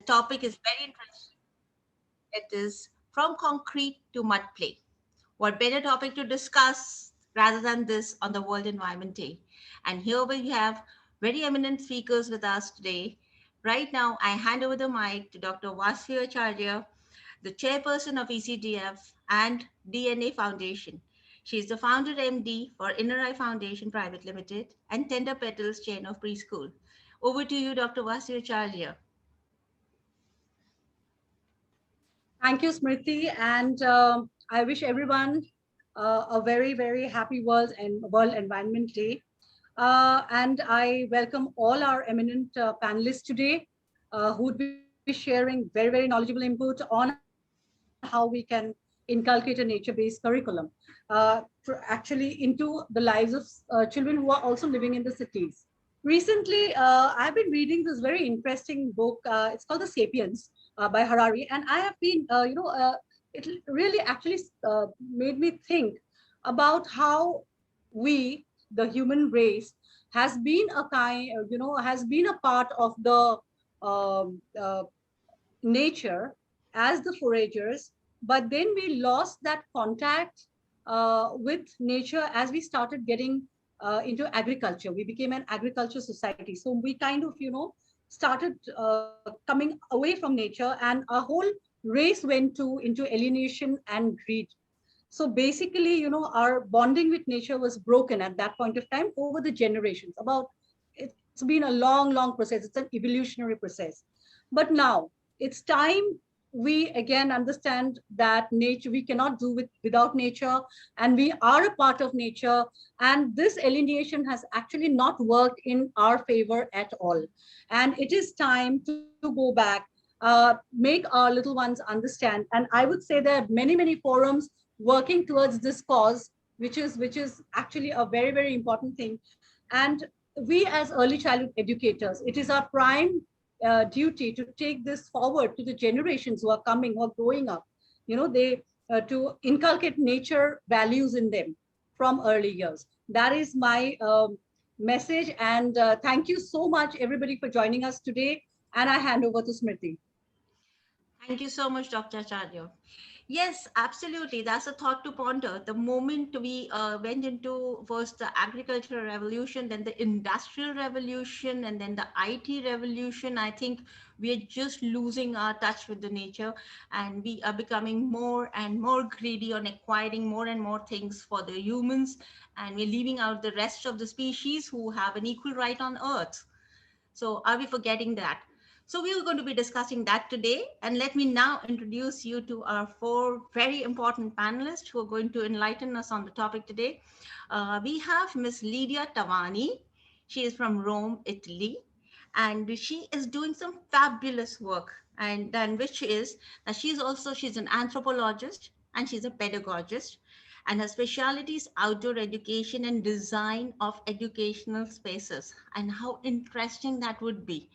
Topic is very interesting. It is from concrete to mud play. What better topic to discuss rather than this on the World Environment Day? And here we have very eminent speakers with us today. Right now, I hand over the mic to Dr. Vasya Acharya, the chairperson of ECDF and DNA Foundation. She is the founder MD for Inner Eye Foundation Private Limited and Tender Petals Chain of Preschool. Over to you, Dr. Vasya Acharya. Thank you, Smriti, and I wish everyone a very, very happy World Environment Day. And I welcome all our eminent panelists today who would be sharing very, very knowledgeable input on how we can inculcate a nature-based curriculum actually into the lives of children who are also living in the cities. Recently, I've been reading this very interesting book. It's called The Sapiens by Harari, and I have been, it really actually made me think about how we, the human race, has been a kind, has been a part of the um, uh, nature as the foragers, but then we lost that contact with nature as we started getting into agriculture. We became an agriculture society. So we kind of, started coming away from nature, and our whole race went into alienation and greed. So basically, our bonding with nature was broken at that point of time over the generations. It's been a long, long process. It's an evolutionary process. But now it's time we again understand that nature we cannot do without nature, and we are a part of nature. And this alienation has actually not worked in our favor at all. And it is time to go back, make our little ones understand. And I would say there are many, many forums working towards this cause, which is actually a very, very important thing. And we as early childhood educators, it is our prime duty to take this forward to the generations who are coming, who are growing up. They to inculcate nature values in them from early years. That is my message. And thank you so much, everybody, for joining us today. And I hand over to Smriti. Thank you so much, Dr. Acharya. Yes, absolutely. That's a thought to ponder. The moment we went into first the agricultural revolution, then the industrial revolution, and then the IT revolution, I think we are just losing our touch with the nature, and we are becoming more and more greedy on acquiring more and more things for the humans, and we're leaving out the rest of the species who have an equal right on Earth. So are we forgetting that? So we are going to be discussing that today. And let me now introduce you to our four very important panelists who are going to enlighten us on the topic today. We have Miss Lydia Tavani. She is from Rome, Italy, and she is doing some fabulous work. And then which is that she's an anthropologist and she's a pedagogist, and her specialty is outdoor education and design of educational spaces. And how interesting that would be.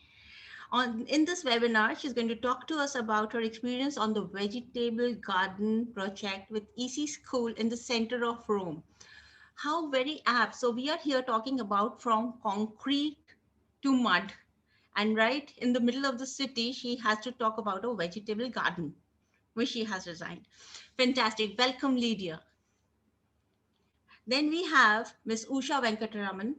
In this webinar, she's going to talk to us about her experience on the vegetable garden project with EC School in the center of Rome. How very apt. So we are here talking about from concrete to mud. And right in the middle of the city, she has to talk about a vegetable garden, which she has designed. Fantastic. Welcome, Lydia. Then we have Miss Usha Venkatraman,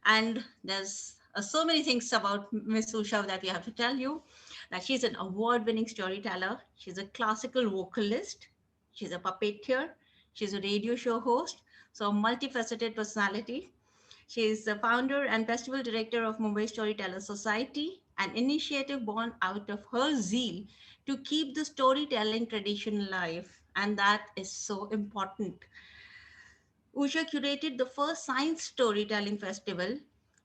and there's so many things about Miss Usha that we have to tell you. That she's an award-winning storyteller. She's a classical vocalist. She's a puppeteer. She's a radio show host. So a multifaceted personality. She is the founder and festival director of Mumbai Storyteller Society, an initiative born out of her zeal to keep the storytelling tradition alive. And that is so important. Usha curated the first science storytelling festival,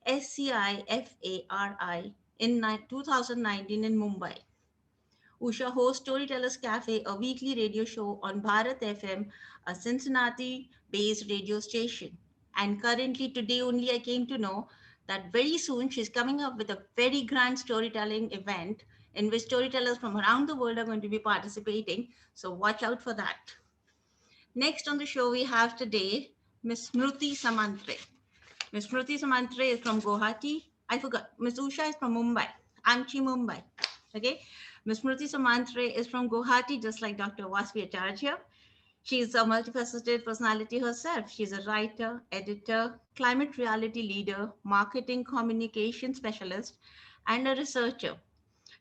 SCIFARI, in 2019 in Mumbai. Usha hosts Storytellers Cafe, a weekly radio show on Bharat FM, a Cincinnati based radio station. And currently, today only I came to know that very soon she's coming up with a very grand storytelling event in which storytellers from around the world are going to be participating. So watch out for that. Next on the show, we have today Miss Smruti Samantray. Miss Smruti Samantray is from Guwahati. I forgot. Miss Usha is from Mumbai. Amchi, Mumbai. Okay, Ms. Smruti Samantray is from Guwahati, just like Dr. Vasvi Acharya. She's a multifaceted personality herself. She's a writer, editor, climate reality leader, marketing communication specialist, and a researcher.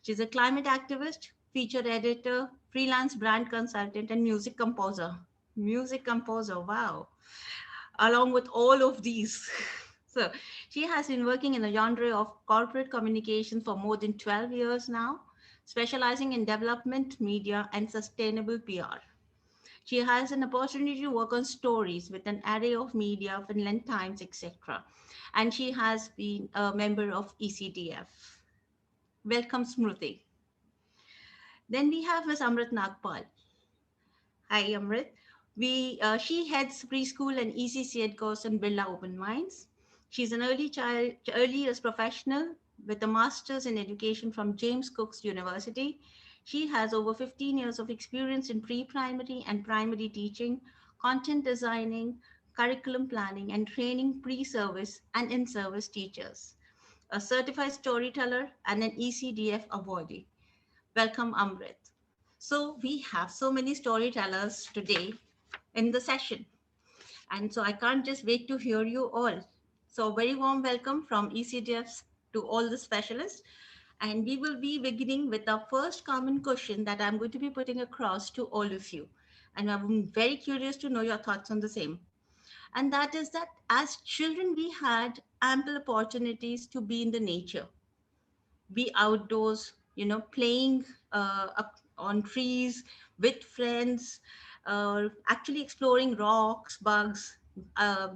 She's a climate activist, featured editor, freelance brand consultant, and music composer. Music composer, wow. Along with all of these. So she has been working in the genre of corporate communication for more than 12 years now, specializing in development, media, and sustainable PR. She has an opportunity to work on stories with an array of media, Finland Times, etc. And she has been a member of ECDF. Welcome, Smruti. Then we have Ms. Amrit Nagpal. Hi, Amrit. She heads preschool and ECC ed course in Birla Open Minds. She's an early years professional with a master's in education from James Cook's University. She has over 15 years of experience in pre-primary and primary teaching, content designing, curriculum planning, and training pre-service and in-service teachers. A certified storyteller and an ECDF awardee. Welcome, Amrit. So we have so many storytellers today in the session. And so I can't just wait to hear you all. So very warm welcome from ECDFs to all the specialists. And we will be beginning with our first common question that I'm going to be putting across to all of you. And I'm very curious to know your thoughts on the same. And that is that as children, we had ample opportunities to be in the nature, be outdoors, playing on trees with friends, actually exploring rocks, bugs,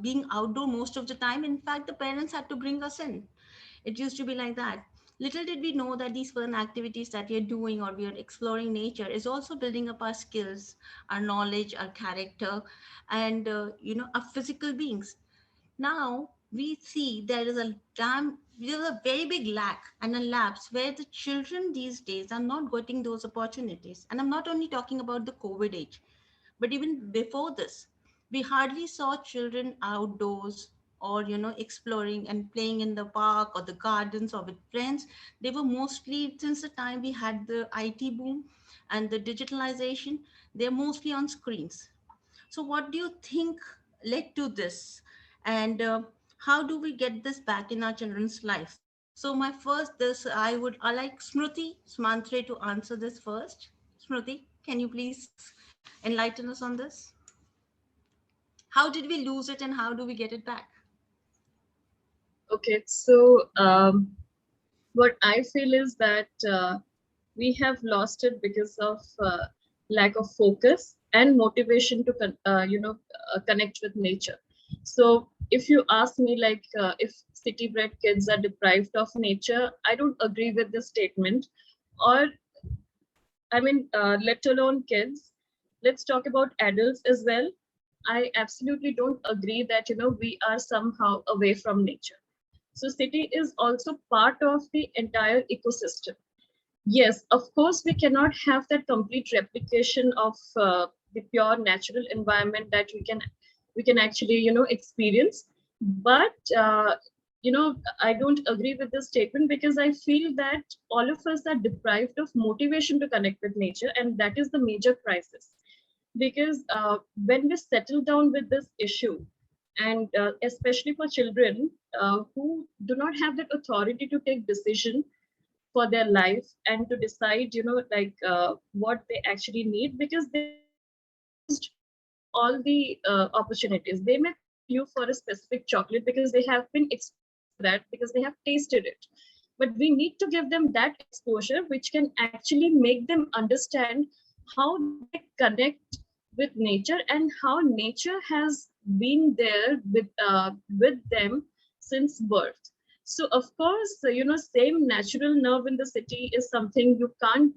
being outdoor most of the time. In fact, the parents had to bring us in. It used to be like that. Little did we know that these fun activities that we are doing or we are exploring nature is also building up our skills, our knowledge, our character, and our physical beings. Now we see there's a very big lack and a lapse where the children these days are not getting those opportunities. And I'm not only talking about the COVID age, but even before this, we hardly saw children outdoors or exploring and playing in the park or the gardens or with friends. They were mostly, since the time we had the IT boom and the digitalization, they're mostly on screens. So, what do you think led to this? And how do we get this back in our children's life? So, my first, I like Smruti Samantray to answer this first. Smruti, can you please enlighten us on this? How did we lose it and how do we get it back? Okay, so what I feel is that we have lost it because of lack of focus and motivation to connect with nature. So if you ask me, like, if city bred kids are deprived of nature, I don't agree with this statement. Or I mean, let alone kids, let's talk about adults as well. I absolutely don't agree that we are somehow away from nature. So city is also part of the entire ecosystem. Yes, of course, we cannot have that complete replication of the pure natural environment that we can actually experience. But I don't agree with this statement because I feel that all of us are deprived of motivation to connect with nature, and that is the major crisis. Because when we settle down with this issue, and especially for children who do not have that authority to take decision for their life and to decide what they actually need, because they are exposed to all the opportunities. They may call you for a specific chocolate because they have been exposed to that, because they have tasted it. But we need to give them that exposure which can actually make them understand how they connect with nature and how nature has been there with them since birth. So of course, same natural nerve in the city is something you can't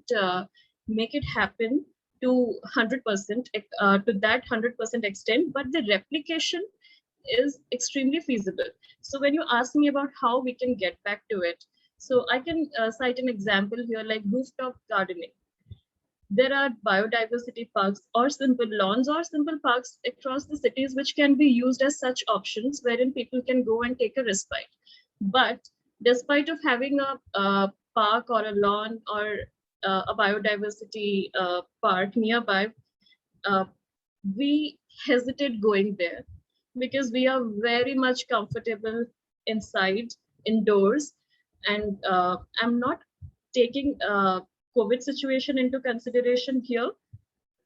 make it happen to 100%, to that 100% extent, but the replication is extremely feasible. So when you ask me about how we can get back to it, so I can cite an example here, like rooftop gardening. There are biodiversity parks or simple lawns or simple parks across the cities which can be used as such options wherein people can go and take a respite. But despite of having a park or a lawn or a biodiversity park nearby, uh, we hesitate going there because we are very much comfortable inside, indoors. And I'm not taking COVID situation into consideration here,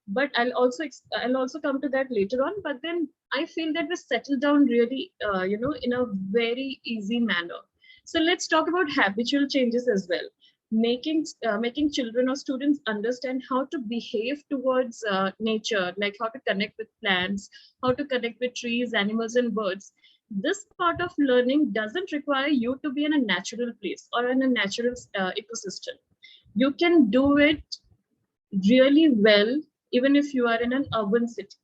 but I'll also come to that later on. But then I feel that we settle down really, in a very easy manner. So let's talk about habitual changes as well. Making children or students understand how to behave towards nature, like how to connect with plants, how to connect with trees, animals, and birds. This part of learning doesn't require you to be in a natural place or in a natural ecosystem. You can do it really well even if you are in an urban city.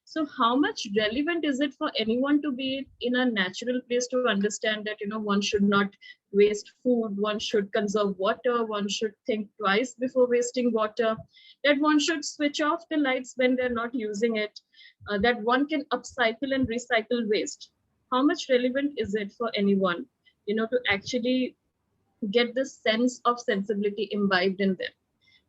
So how much relevant is it for anyone to be in a natural place to understand that, one should not waste food, one should conserve water, one should think twice before wasting water, that one should switch off the lights when they're not using it, that one can upcycle and recycle waste? How much relevant is it for anyone, to actually get this sense of sensibility imbibed in them?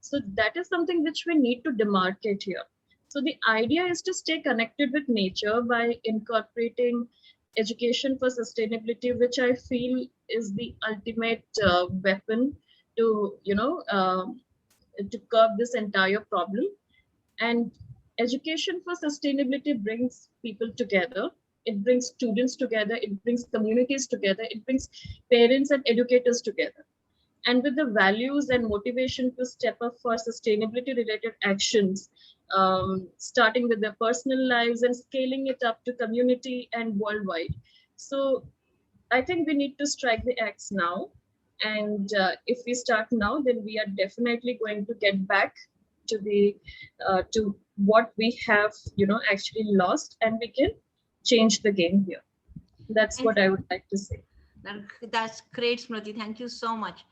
So that is something which we need to demarcate here. So the idea is to stay connected with nature by incorporating education for sustainability, which I feel is the ultimate weapon to, to curb this entire problem. And education for sustainability brings people together. It brings students together. It brings communities together. It brings parents and educators together. And with the values and motivation to step up for sustainability related actions, starting with their personal lives and scaling it up to community and worldwide. So I think we need to strike the axe now. And if we start now, then we are definitely going to get back to the to what we have, actually lost, and we can change the game here. That's what I would like to say. That's great, Smriti. Thank you so much.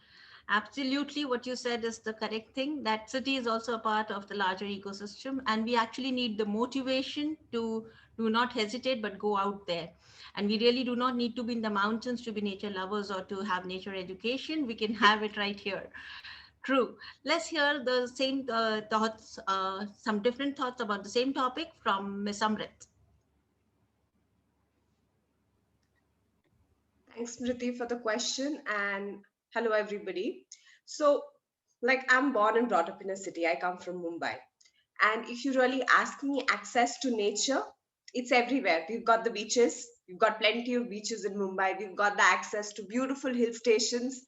Absolutely, what you said is the correct thing, that city is also a part of the larger ecosystem, and we actually need the motivation to do not hesitate but go out there. And we really do not need to be in the mountains to be nature lovers or to have nature education. We can have it right here. True. Let's hear the same thoughts, some different thoughts about the same topic from Ms. Amrit. Thanks, Mruti, for the question, and hello, everybody. So, like, I'm born and brought up in a city. I come from Mumbai. And if you really ask me, access to nature, it's everywhere. We've got the beaches. We've got plenty of beaches in Mumbai. We've got the access to beautiful hill stations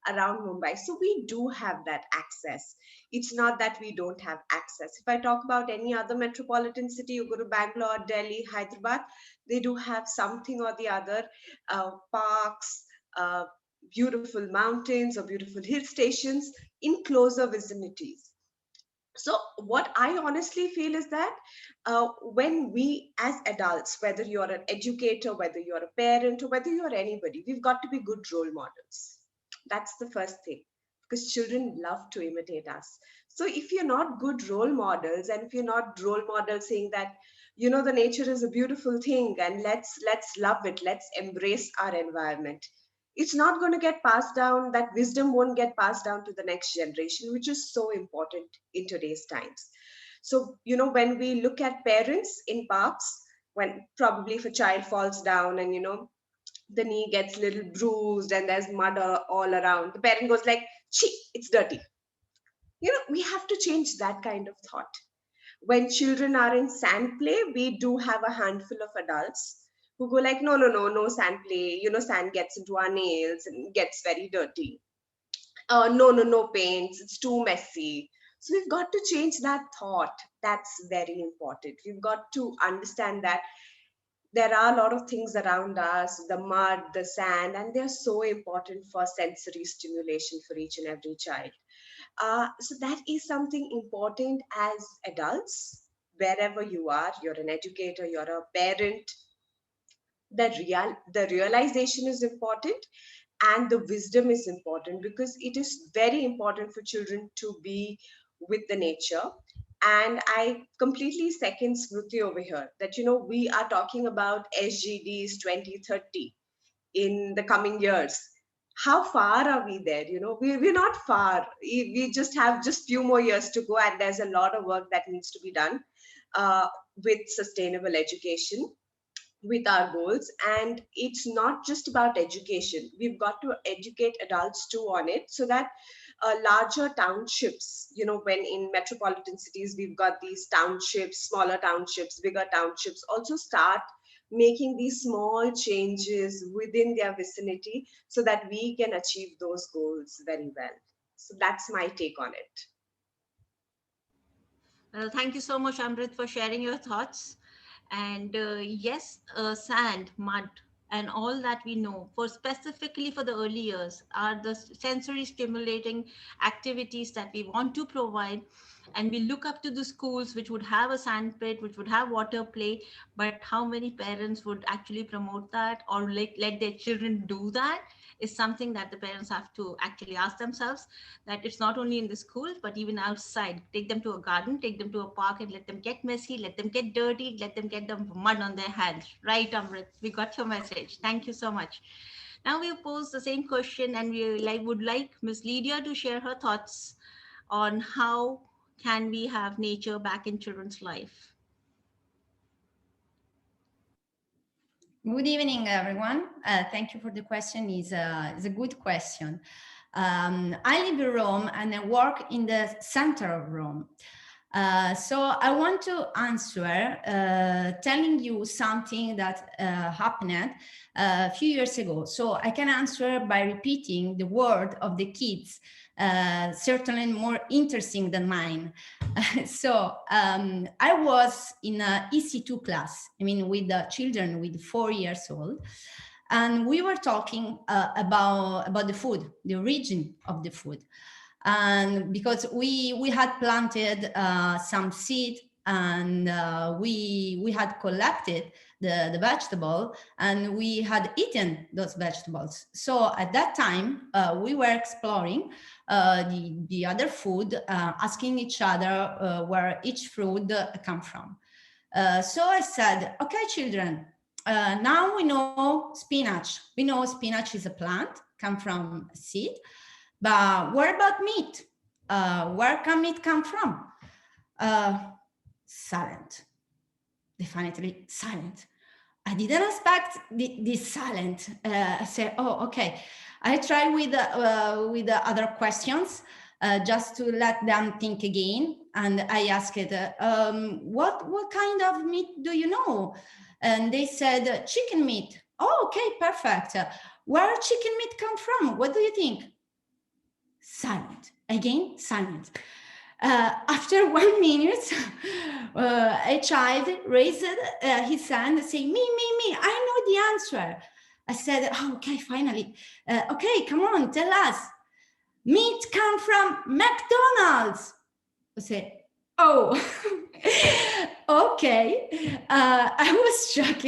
around Mumbai. So we do have that access. It's not that we don't have access. If I talk about any other metropolitan city, you go to Bangalore, Delhi, Hyderabad, they do have something or the other, parks, uh, beautiful mountains or beautiful hill stations in closer vicinities. So what I honestly feel is that when we as adults, whether you're an educator, whether you're a parent, or whether you're anybody, we've got to be good role models. That's the first thing, because children love to imitate us. So if you're not good role models, and if you're not role models saying that, the nature is a beautiful thing and let's love it, let's embrace our environment, it's not going to get passed down. That wisdom won't get passed down to the next generation, which is so important in today's times. So, when we look at parents in parks, when probably if a child falls down and, the knee gets a little bruised and there's mud all around, the parent goes like, "Chee, it's dirty." We have to change that kind of thought. When children are in sand play, we do have a handful of adults who go like, "No, no, no, no sand play. Sand gets into our nails and gets very dirty. No, no, no paints. It's too messy." So we've got to change that thought. That's very important. We've got to understand that there are a lot of things around us, the mud, the sand, and they're so important for sensory stimulation for each and every child. So that is something important as adults, wherever you are, you're an educator, you're a parent, the realization is important, and the wisdom is important, because it is very important for children to be with the nature. And I completely second Smruti over here that, we are talking about SGDs 2030 in the coming years. how far are we there? We're not far. We just have just few more years to go, and there's a lot of work that needs to be done uh, with sustainable education, with our goals. And it's not just about education. We've got to educate adults too on it, so that larger townships, when in metropolitan cities we've got these townships, smaller townships, bigger townships, also start making these small changes within their vicinity so that we can achieve those goals very well. So that's my take on it. Thank you so much, Amrit, for sharing your thoughts. And yes, sand, mud, and all that we know, for specifically for the early years, are the sensory stimulating activities that we want to provide. And we look up to the schools which would have a sand pit, which would have water play. But how many parents would actually promote that or like let their children do that is something that the parents have to actually ask themselves, that it's not only in the schools but even outside. Take them to a garden, take them to a park, and let them get messy, let them get dirty, let them get the mud on their hands. Right, Amrit? We got your message. Thank you so much. Now we pose the same question, and would like Miss Lydia to share her thoughts on how can we have nature back in children's life. Good evening, everyone. Thank you for the question. Is a good question. I live in Rome and I work in the center of Rome. So I want to answer telling you something that happened a few years ago. So I can answer by repeating the word of the kids, certainly more interesting than mine. So I was in a EC2 class, I mean, with the children with 4 years old. And we were talking about the food, the origin of the food. And because we had planted some seed and we had collected the vegetable and we had eaten those vegetables. So at that time, we were exploring the other food, asking each other where each food come from. So I said, okay, children, now we know spinach. We know spinach is a plant, come from a seed. But what about meat? Where can meat come from? Silent. Definitely silent. I didn't expect this silent. I said, oh, okay. I try with the other questions just to let them think again. And I asked, what kind of meat do you know? And they said, chicken meat. Oh, okay, perfect. Where chicken meat come from? What do you think? Silent. Again, silent. After 1 minute, a child raised his hand and said, me, I know the answer. I said, oh, okay, finally. Okay, come on, tell us. Meat come from McDonald's. I said, oh, okay. I was shocked,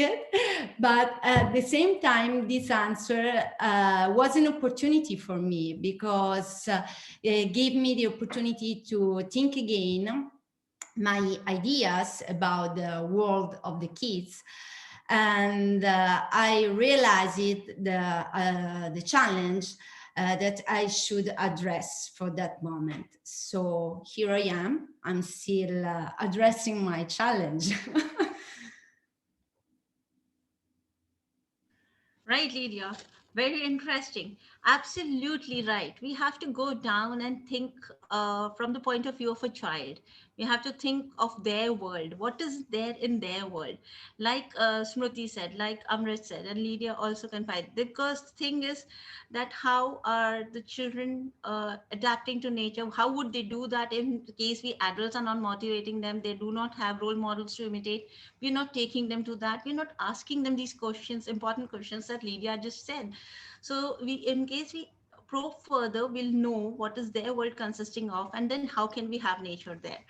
but at the same time, this answer was an opportunity for me because it gave me the opportunity to think again my ideas about the world of the kids. And I realized the challenge that I should address for that moment. So here I am. I'm still addressing my challenge. Right, Lydia. Very interesting. Absolutely right. We have to go down and think from the point of view of a child. We have to think of their world. What is there in their world? Like Smruti said, like Amrit said, and Lydia also confided. Because the thing is that how are the children adapting to nature? How would they do that in case we adults are not motivating them? They do not have role models to imitate. We're not taking them to that. We're not asking them these questions, important questions that Lydia just said. So we, in case we probe further, we'll know what is their world consisting of, and then how can we have nature there.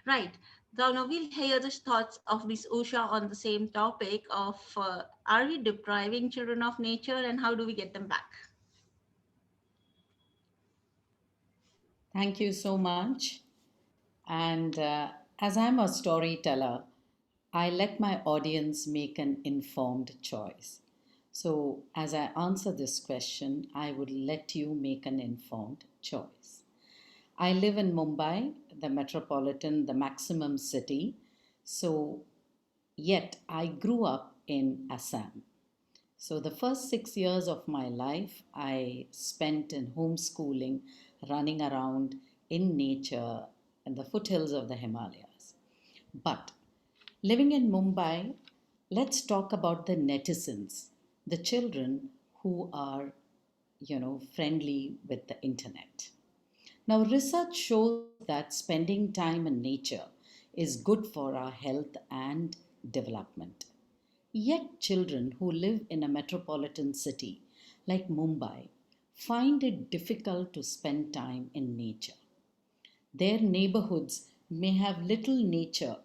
Right. So now we'll hear the thoughts of Miss Usha on the same topic of are we depriving children of nature and how do we get them back? Thank you so much. And as I'm a storyteller, I let my audience make an informed choice. So, as I answer this question, I would let you make an informed choice. I live in Mumbai, the metropolitan, the maximum city. So, yet I grew up in Assam. So, the first 6 years of my life I spent in homeschooling, running around in nature in the foothills of the Himalayas. But living in Mumbai, let's talk about the netizens, the children who are, friendly with the internet. Now, research shows that spending time in nature is good for our health and development. Yet, children who live in a metropolitan city like Mumbai find it difficult to spend time in nature. Their neighborhoods may have little nature,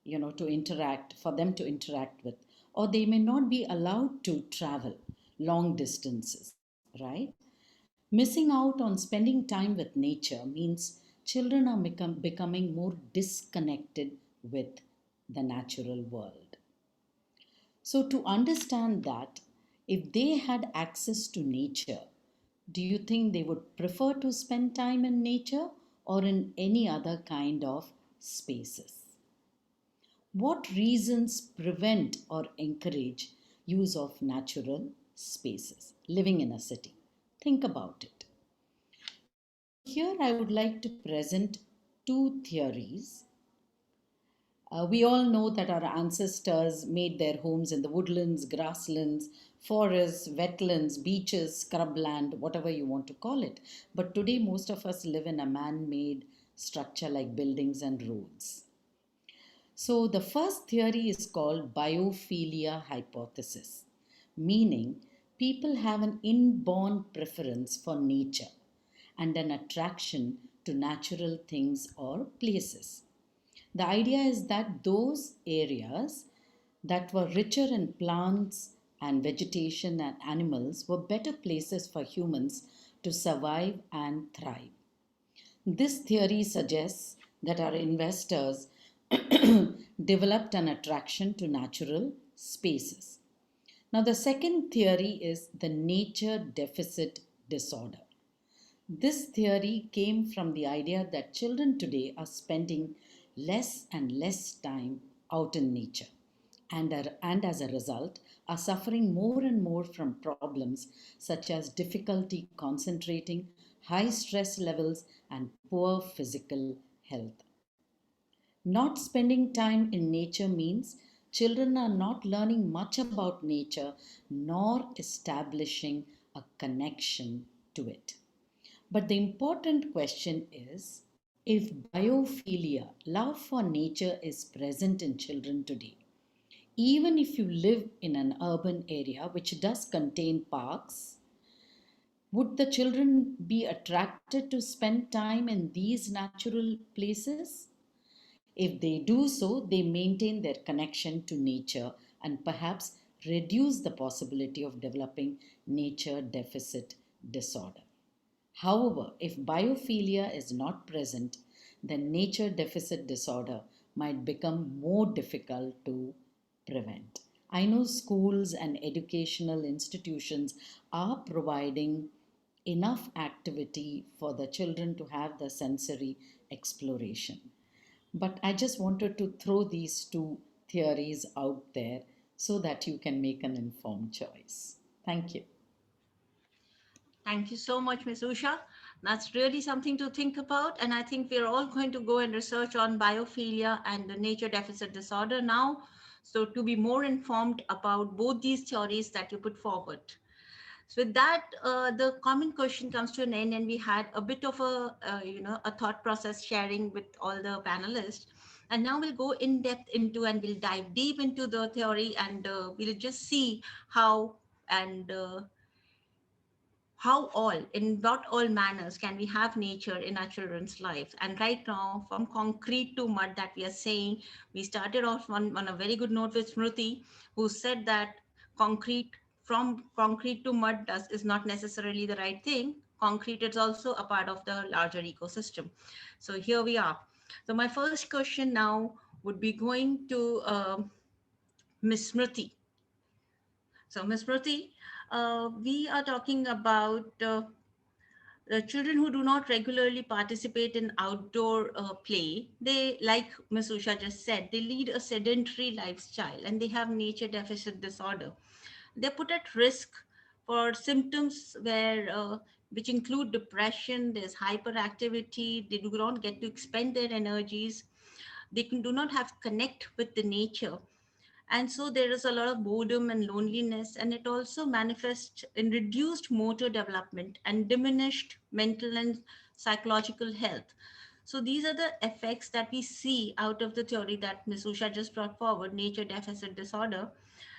to interact, for them to interact with, or they may not be allowed to travel long distances, right? Missing out on spending time with nature means children are becoming more disconnected with the natural world. So, to understand that, if they had access to nature, do you think they would prefer to spend time in nature or in any other kind of spaces? What reasons prevent or encourage use of natural spaces living in a city? Think about it. So, here I would like to present two theories. We all know that our ancestors made their homes in the woodlands, grasslands, forests, wetlands, beaches, scrubland, whatever you want to call it. But today, most of us live in a man made structure like buildings and roads. So, the first theory is called Biophilia Hypothesis, meaning people have an inborn preference for nature and an attraction to natural things or places. The idea is that those areas that were richer in plants and vegetation and animals were better places for humans to survive and thrive. This theory suggests that our investors developed an attraction to natural spaces. Now, the second theory is the nature deficit disorder. This theory came from the idea that children today are spending less and less time out in nature and as a result are suffering more and more from problems such as difficulty concentrating, high stress levels, and poor physical health. Not spending time in nature means children are not learning much about nature nor establishing a connection to it. But the important question is, if biophilia, love for nature, is present in children today, even if you live in an urban area which does contain parks, would the children be attracted to spend time in these natural places? If they do so, they maintain their connection to nature and perhaps reduce the possibility of developing nature deficit disorder. However, if biophilia is not present, then nature deficit disorder might become more difficult to prevent. I know schools and educational institutions are providing enough activity for the children to have the sensory exploration. But I just wanted to throw these two theories out there so that you can make an informed choice. Thank you. Thank you so much, Ms. Usha. That's really something to think about. And I think we're all going to go and research on biophilia and the nature deficit disorder now. So to be more informed about both these theories that you put forward. So with that, the common question comes to an end, and we had a bit of a thought process sharing with all the panelists. And now we'll go in depth into and we'll dive deep into the theory, and we'll just see how and how all in not all manners can we have nature in our children's lives. And right now, from concrete to mud, that we are saying, we started off on a very good note with Smruti, who said that concrete, from concrete to mud is not necessarily the right thing. Concrete is also a part of the larger ecosystem. So here we are. So my first question now would be going to Miss Smruti. So, Ms. Mruti, we are talking about the children who do not regularly participate in outdoor play. They, like Ms. Usha just said, they lead a sedentary lifestyle and they have nature deficit disorder. They're put at risk for symptoms which include depression, there's hyperactivity, they do not get to expend their energies, do not have connect with the nature, and so there is a lot of boredom and loneliness, and it also manifests in reduced motor development and diminished mental and psychological health. So these are the effects that we see out of the theory that Ms. Usha just brought forward, nature deficit disorder.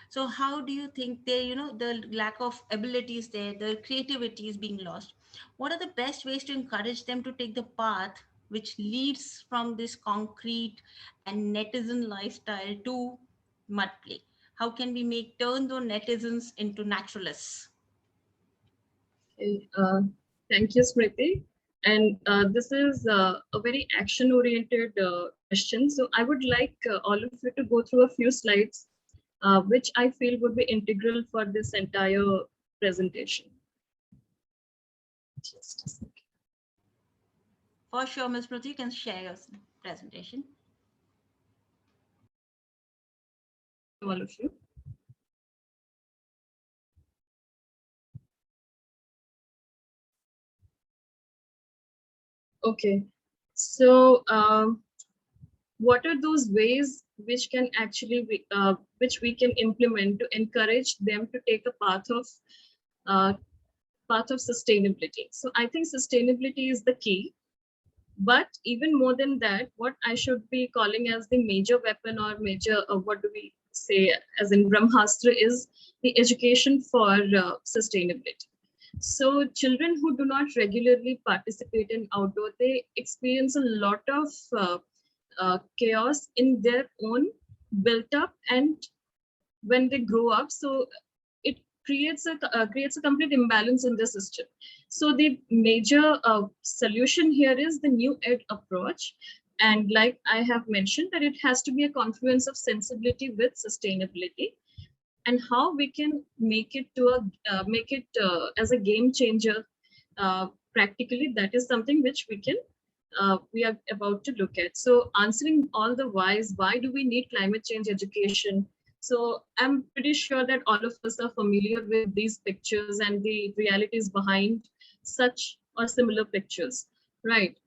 So how do you think the lack of abilities there, the creativity is being lost? What are the best ways to encourage them to take the path which leads from this concrete and netizen lifestyle to mud play? How can we turn those netizens into naturalists? Okay, thank you, Smriti. And this is a very action-oriented question. So I would like all of you to go through a few slides, which I feel would be integral for this entire presentation. Just a second. For sure, Ms. Mruti, you can share your presentation. All of you. Okay, so what are those ways which can actually which we can implement to encourage them to take a uh, path of sustainability? So I think sustainability is the key, but even more than that, what I should be calling as the major weapon or major what do we say as in Brahmastra is the education for sustainability. So children who do not regularly participate in outdoor, they experience a lot of chaos in their own built up, and when they grow up, so it creates a complete imbalance in the system. So the major solution here is the new ed approach, and like I have mentioned, that it has to be a confluence of sensibility with sustainability, and how we can make it as a game changer practically. That is something which we are about to look at. So answering all the whys, why do we need climate change education? So I'm pretty sure that all of us are familiar with these pictures and the realities behind such or similar pictures, right?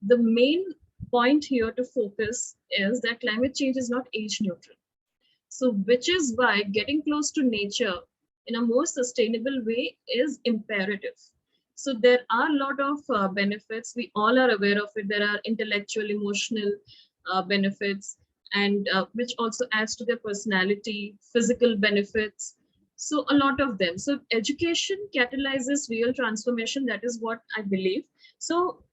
The main point here to focus is that climate change is not age neutral. So which is why getting close to nature in a more sustainable way is imperative. So there are a lot of benefits. We all are aware of it. There are intellectual, emotional benefits, and which also adds to their personality, physical benefits. So a lot of them. So education catalyzes real transformation. That is what I believe. So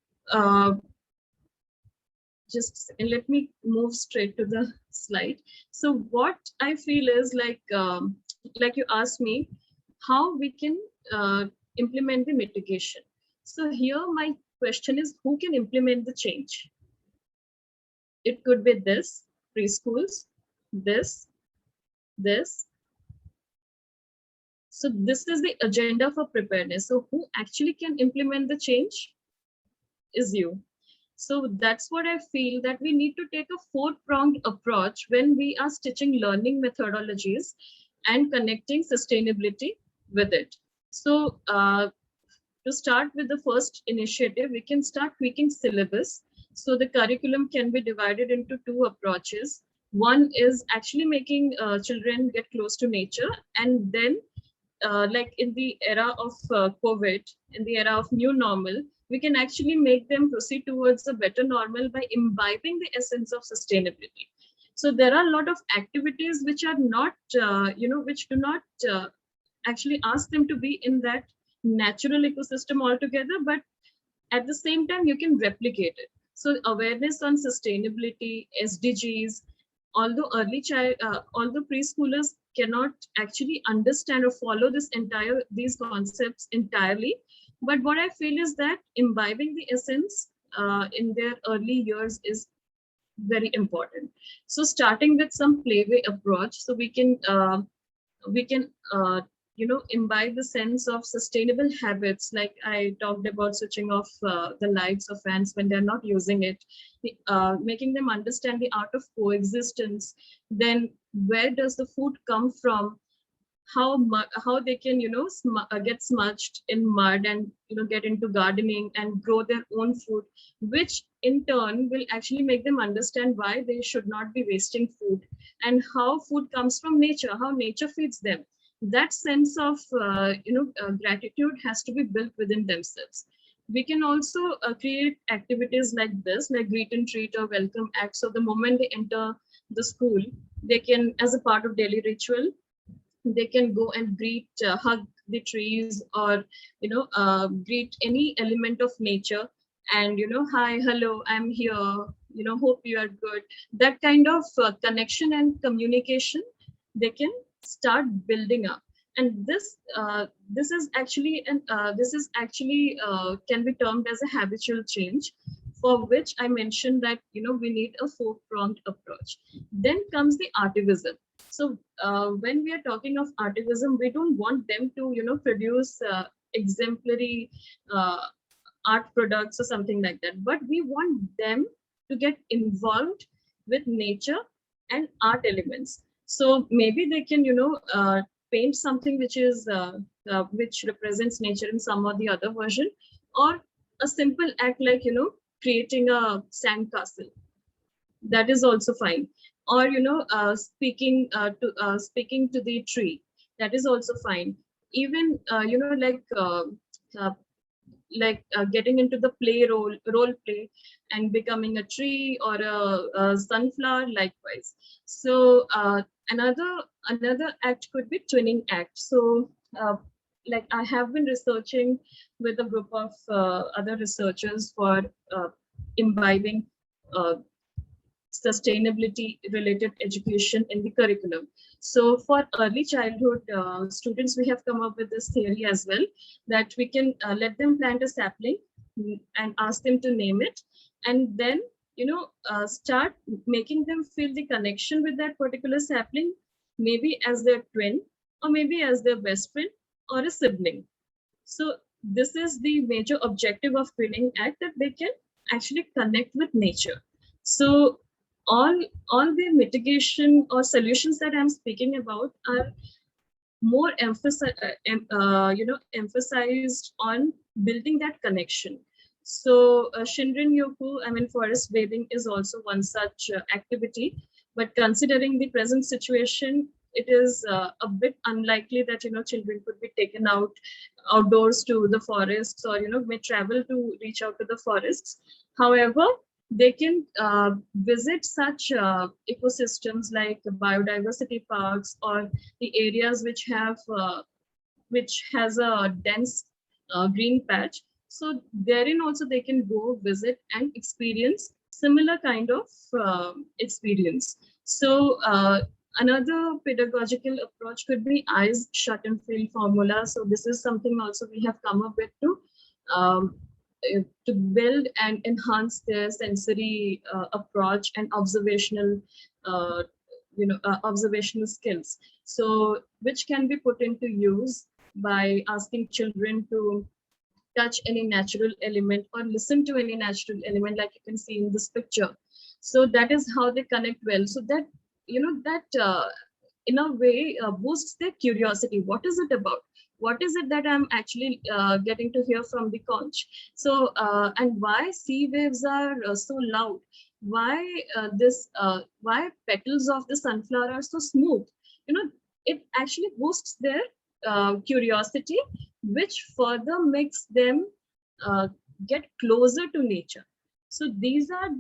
just let me move straight to the slide. So what I feel is like you asked me, how we can implement the mitigation. So here my question is, who can implement the change? It could be this, preschools, this. So this is the agenda for preparedness. So who actually can implement the change is you. So that's what I feel, that we need to take a four-pronged approach when we are stitching learning methodologies and connecting sustainability with it. So to start with the first initiative, we can start tweaking syllabus. So the curriculum can be divided into two approaches. One is actually making children get close to nature, and then like in the era of COVID, in the era of new normal, we can actually make them proceed towards a better normal by imbibing the essence of sustainability. So there are a lot of activities which are not, which do not actually ask them to be in that natural ecosystem altogether, but at the same time, you can replicate it. So awareness on sustainability, SDGs, although although preschoolers cannot actually understand or follow these concepts entirely, but what I feel is that imbibing the essence in their early years is very important. So starting with some playway approach, so we can we can imbibe the sense of sustainable habits, like I talked about switching off the lights or fans when they're not using it, making them understand the art of coexistence. Then where does the food come from, how they can get smudged in mud and get into gardening and grow their own food, which in turn will actually make them understand why they should not be wasting food, and how food comes from nature, how nature feeds them. That sense of gratitude has to be built within themselves. We can also create activities like this, like greet and treat or welcome acts. So the moment they enter the school, they can, as a part of daily ritual, they can go and hug the trees, or greet any element of nature, and hi, hello, I'm here, hope you are good. That kind of connection and communication they can start building up. And this is actually can be termed as a habitual change, for which I mentioned that we need a 4-pronged approach. Then comes the artivism. So when we are talking of artivism, we don't want them to produce exemplary art products or something like that, but we want them to get involved with nature and art elements. So maybe they can paint something which represents nature in some or the other version, or a simple act like creating a sandcastle. That is also fine. Or speaking to the tree. That is also fine. Even getting into the role play and becoming a tree or a sunflower, likewise. So another act could be twinning act. So like I have been researching with a group of other researchers for imbibing sustainability related education in the curriculum. So for early childhood students, we have come up with this theory as well, that we can let them plant a sapling and ask them to name it, and then start making them feel the connection with that particular sapling, maybe as their twin, or maybe as their best friend or a sibling. So this is the major objective of twinning act, that they can actually connect with nature. So all the mitigation or solutions that I'm speaking about are more emphasized on building that connection. So Shinrin Yoku, I mean, forest bathing is also one such activity, but considering the present situation, it is a bit unlikely that children could be taken outdoors to the forests, or may travel to reach out to the forests. However, they can visit such ecosystems like biodiversity parks, or the areas which has a dense green patch. So therein also they can go visit and experience similar kind of experience. So another pedagogical approach could be eyes shut and feel formula. So this is something also we have come up with to build and enhance their sensory approach and observational observational skills, so which can be put into use by asking children to touch any natural element or listen to any natural element, like you can see in this picture. So that is how they connect well. So that in a way boosts their curiosity. What is it about? What is it that I'm actually getting to hear from the conch? So and why sea waves are so loud? Why why petals of the sunflower are so smooth? It actually boosts their curiosity, which further makes them get closer to nature. So these are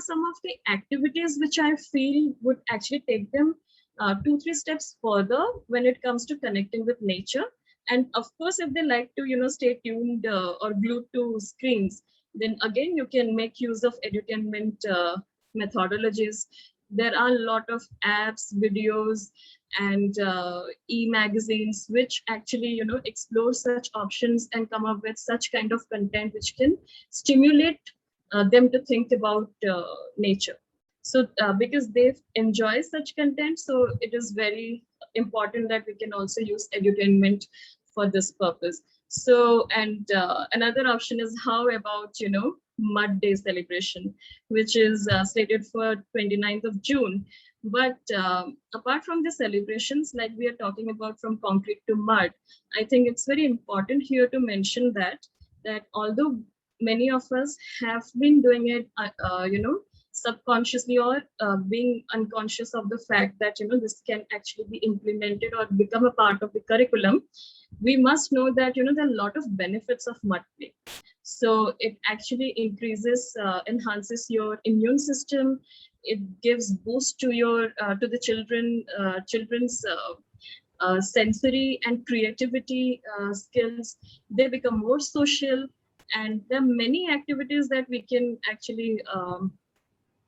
some of the activities which I feel would actually take them 2-3 steps further when it comes to connecting with nature. And of course, if they like to stay tuned or glued to screens, then again you can make use of edutainment methodologies. There are a lot of apps, videos, and e-magazines which actually explore such options and come up with such kind of content which can stimulate them to think about nature. So because they enjoy such content, so it is very important that we can also use edutainment for this purpose. So, and another option is, how about, Mud Day celebration, which is slated for 29th of June. But apart from the celebrations, like we are talking about from concrete to mud, I think it's very important here to mention that although many of us have been doing it, subconsciously, or being unconscious of the fact that this can actually be implemented or become a part of the curriculum, we must know that there are a lot of benefits of mud play. So it actually enhances your immune system. It gives boost to your to the children's sensory and creativity skills. They become more social, and there are many activities that we can actually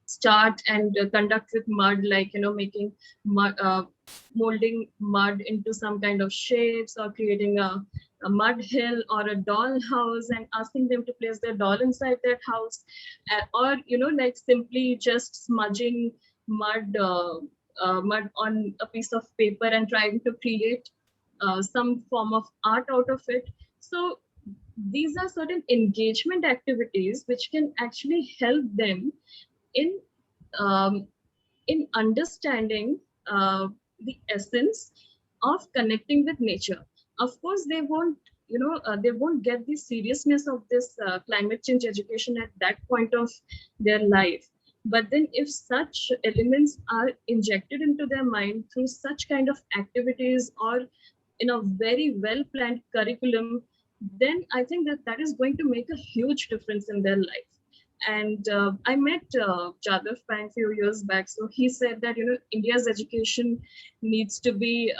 start and conduct with mud, like making mud, molding mud into some kind of shapes, or creating a mud hill or a doll house and asking them to place their doll inside that house, or like simply just smudging mud on a piece of paper and trying to create some form of art out of it. So these are certain engagement activities which can actually help them in um, in understanding the essence of connecting with nature. Of course, they won't get the seriousness of this climate change education at that point of their life. But then, if such elements are injected into their mind through such kind of activities, or in a very well planned curriculum, then I think that is going to make a huge difference in their life. And I met Jadav Pang a few years back. So he said that India's education needs to be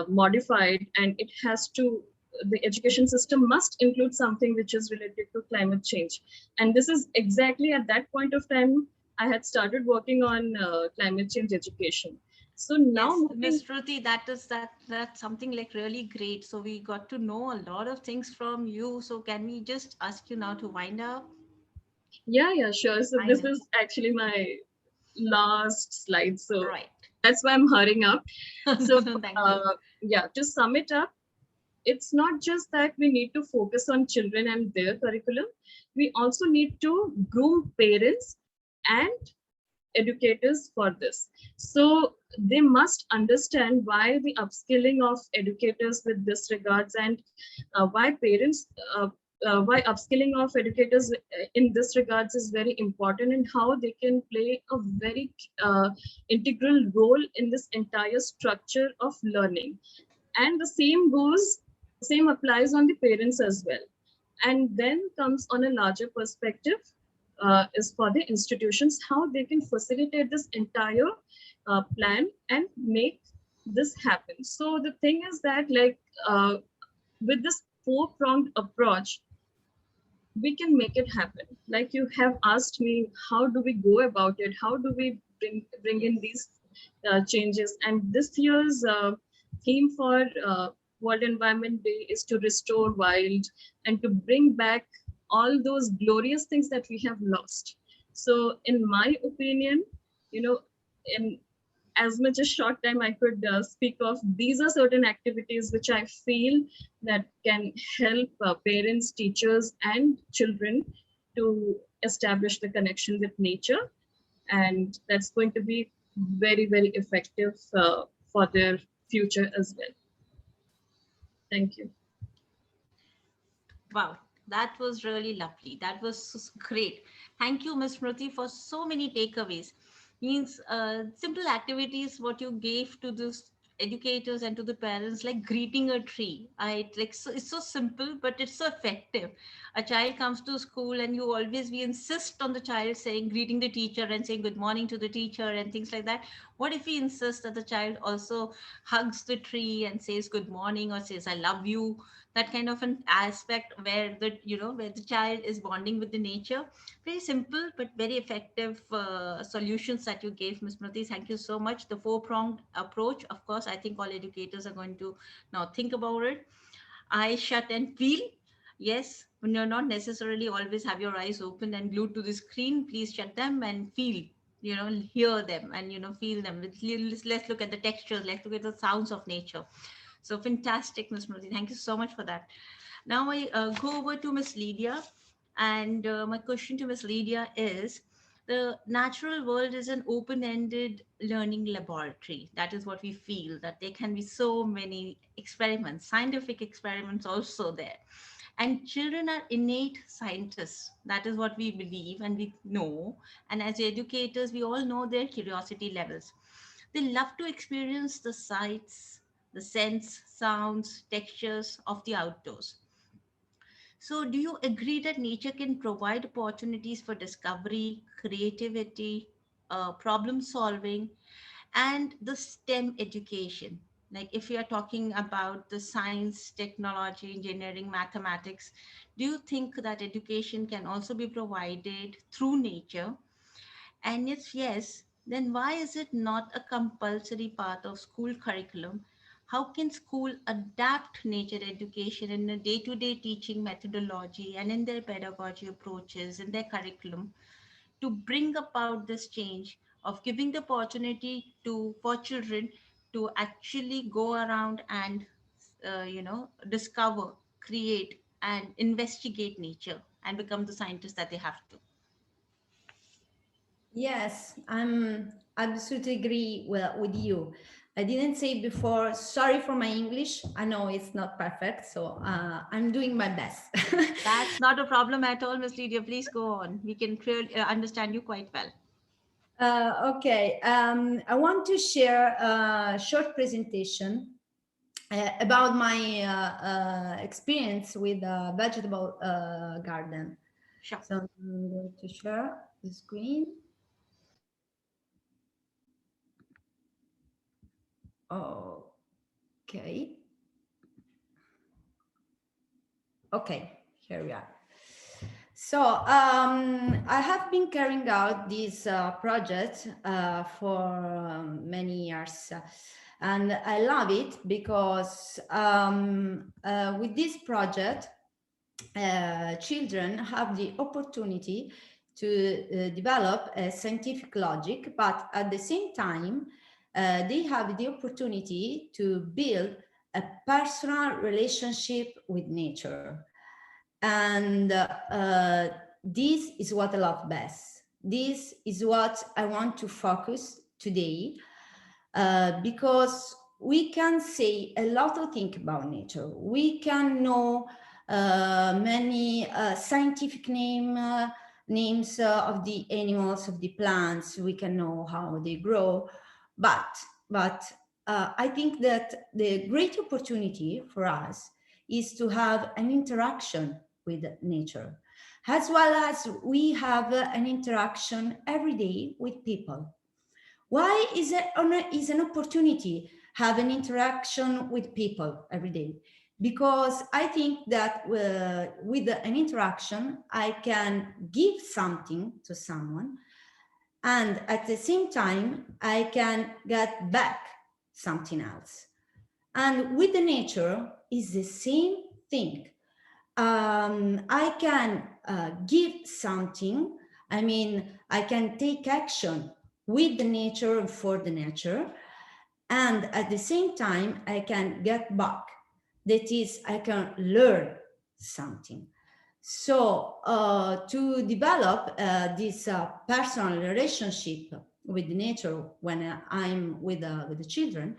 modified, and it has to. The education system must include something which is related to climate change. And this is exactly at that point of time I had started working on climate change education. So now, Yes, moving, Miss Ruti, that's something like really great. So we got to know a lot of things from you. So can we just ask you now to wind up? yeah, sure. So this Final. is actually my last slide. So Right. that's why I'm hurrying up. So, Thank you. yeah, to sum it up, it's not just that we need to focus on children and their curriculum, we also need to groom parents and educators for this. So they must understand why the upskilling of educators with this regards, and why parents why upskilling of educators in this regards is very important, and how they can play a very integral role in this entire structure of learning. And the same applies on the parents as well. And then comes on a larger perspective, is for the institutions, how they can facilitate this entire plan and make this happen. So the thing is that, like, with this four-pronged approach, we can make it happen. Like you have asked me, how do we go about it? How do we bring in these changes? And this year's theme for World Environment Day is to restore wild and to bring back all those glorious things that we have lost. So, in my opinion, in as much as short time I could speak of, these are certain activities which I feel that can help parents, teachers, and children to establish the connection with nature, and that's going to be very, very effective for their future as well. Thank you. Wow, that was really lovely. That was great. Thank you, Ms. Mruti, for so many takeaways. Means simple activities what you gave to the educators and to the parents, like greeting a tree. I like so it's so simple, but it's so effective. A child comes to school, and you always we insist on the child saying greeting the teacher and saying good morning to the teacher and things like that. What if we insist that the child also hugs the tree and says good morning or says I love you? That kind of an aspect where where the child is bonding with the nature. Very simple but very effective solutions that you gave, Ms. Mruti. Thank you so much. The four-pronged approach, of course, I think all educators are going to now think about it. Eyes shut and feel. Yes, when you're not necessarily always have your eyes open and glued to the screen, please shut them and feel. hear them and feel them. Let's look at the textures, let's look at the sounds of nature. So fantastic, Ms. Mruti. Thank you so much for that. Now I go over to Ms. Lydia, and my question to Ms. Lydia is: the natural world is an open-ended learning laboratory. That is what we feel, that there can be so many experiments, scientific experiments also there. And children are innate scientists. That is what we believe and we know. And as educators, we all know their curiosity levels. They love to experience the sights, the scents, sounds, textures of the outdoors. So, do you agree that nature can provide opportunities for discovery, creativity, problem solving, and the STEM education? Like, if we are talking about the science, technology, engineering, mathematics, do you think that education can also be provided through nature? And if yes, then why is it not a compulsory part of school curriculum? How can school adapt nature education in a day-to-day teaching methodology and in their pedagogy approaches in their curriculum to bring about this change of giving the opportunity to for children to actually go around and discover, create, and investigate nature and become the scientists that they have to? Yes, I'm absolutely agree with you. I didn't say before, sorry for my English. I know it's not perfect, so I'm doing my best. That's not a problem at all, Miss Lydia. Please go on. We can clearly understand you quite well. Okay, I want to share a short presentation about my experience with a vegetable garden. Sure. So I'm going to share the screen. Okay. Okay, here we are. So I have been carrying out this project for many years. And I love it because with this project, children have the opportunity to develop a scientific logic, but at the same time, they have the opportunity to build a personal relationship with nature. And this is what I love best. This is what I want to focus today, because we can say a lot of things about nature. We can know many scientific names of the animals, of the plants. We can know how they grow, but I think that the great opportunity for us is to have an interaction with nature, as well as we have an interaction every day with people. Why is it is an opportunity have an interaction with people every day? Because I think that with an interaction, I can give something to someone, and at the same time, I can get back something else. And with the nature is the same thing. I can give something. I mean, I can take action with the nature and for the nature. And at the same time, I can get back. That is, I can learn something. So to develop this personal relationship with nature when I'm with the children,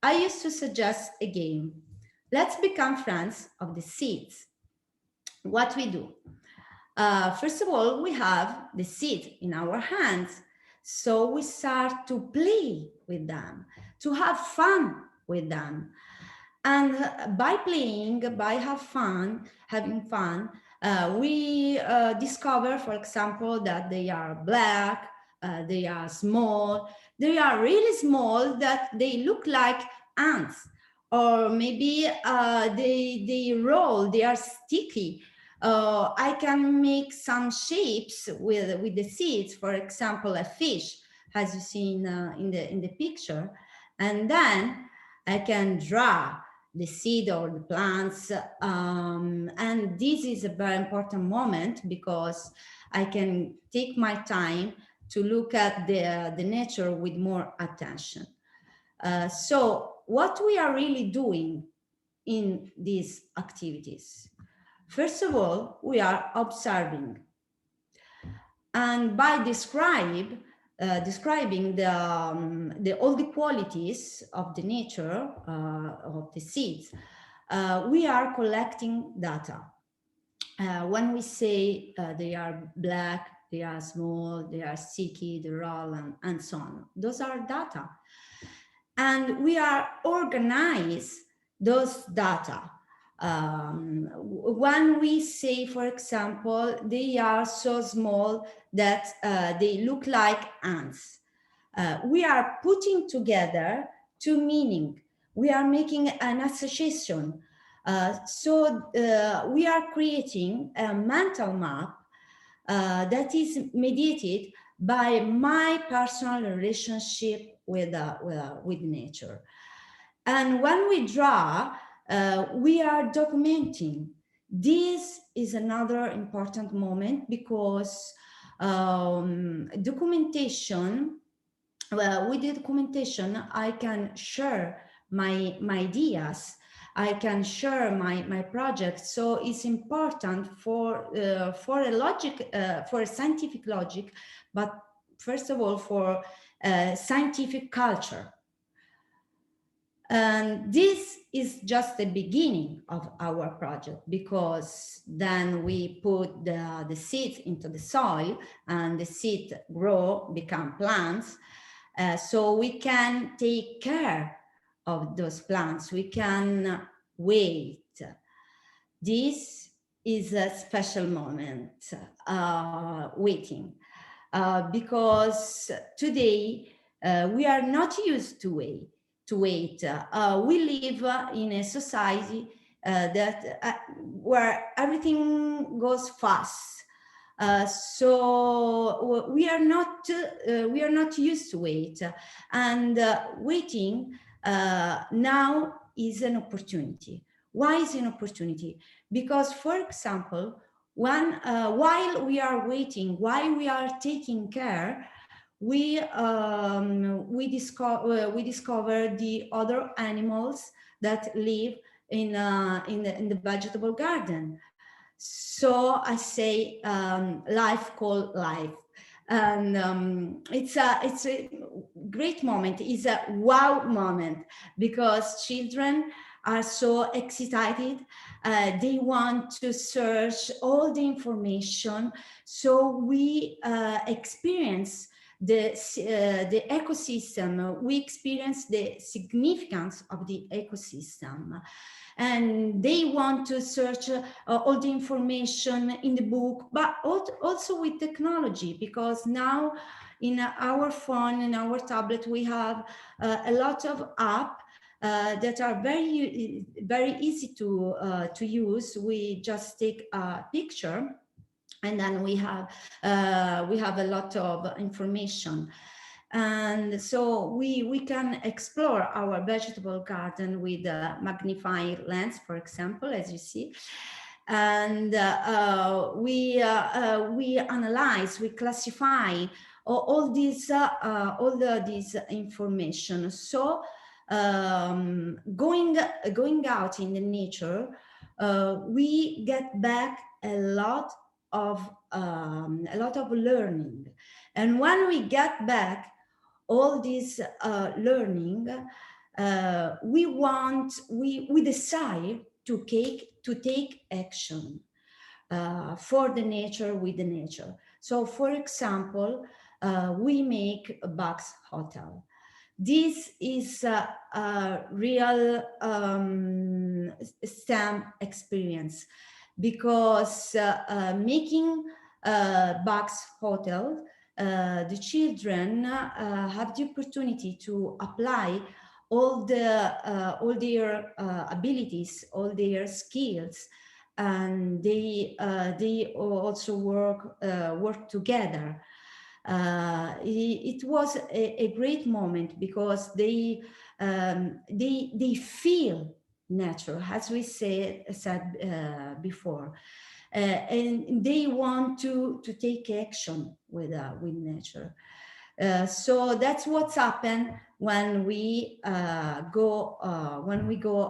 I used to suggest a game. Let's become friends of the seeds. What we do? First of all, we have the seed in our hands. So we start to play with them, to have fun with them. And by playing, by having fun, we discover, for example, that they are black, they are small, they are really small, that they look like ants, or maybe they roll, they are sticky. I can make some shapes with the seeds, for example, a fish, as you see in the picture, and then I can draw the seed or the plants, and this is a very important moment because I can take my time to look at the nature with more attention. So what we are really doing in these activities? First of all, we are observing. And by describing all the qualities of the nature of the seeds, we are collecting data. When we say they are black, they are small, they are sticky, they're all, and so on, those are data. And we are organize those data. When we say, for example, they are so small that they look like ants, we are putting together two meaning. We are making an association. So we are creating a mental map that is mediated by my personal relationship with nature. And when we draw, we are documenting. This is another important moment because documentation, with the documentation, I can share my ideas, I can share my project. So it's important for a logic, for a scientific logic, but first of all for scientific culture. And this is just the beginning of our project, because then we put the seeds into the soil and the seeds grow, become plants. So we can take care of those plants. We can wait. This is a special moment, waiting, because today we are not used to wait. We live in a society where everything goes fast. So we are not used to wait, and waiting now is an opportunity. Why is it an opportunity? Because, for example, while we are waiting, while we are taking care, we discover the other animals that live in the vegetable garden. So I say life called life, and it's a great moment. It's a wow moment because children are so excited. They want to search all the information. So we experience the ecosystem. We experience the significance of the ecosystem. And they want to search all the information in the book, but also with technology, because now in our phone, in our tablet, we have a lot of apps that are very easy to use. We just take a picture, and then we have a lot of information. And so we can explore our vegetable garden with a magnifying lens, for example, as you see. And we analyze, we classify all these information. So going out in the nature, we get back a lot of learning. And when we get back all this learning, we decide to take action for the nature, with the nature. So, for example, we make a box hotel. This is a real STEM experience, because making a box hotel, the children have the opportunity to apply all their abilities, all their skills, and they also work together. It was a great moment because they feel nature, as we said before. and they want to take action with nature. So that's what's happened when we go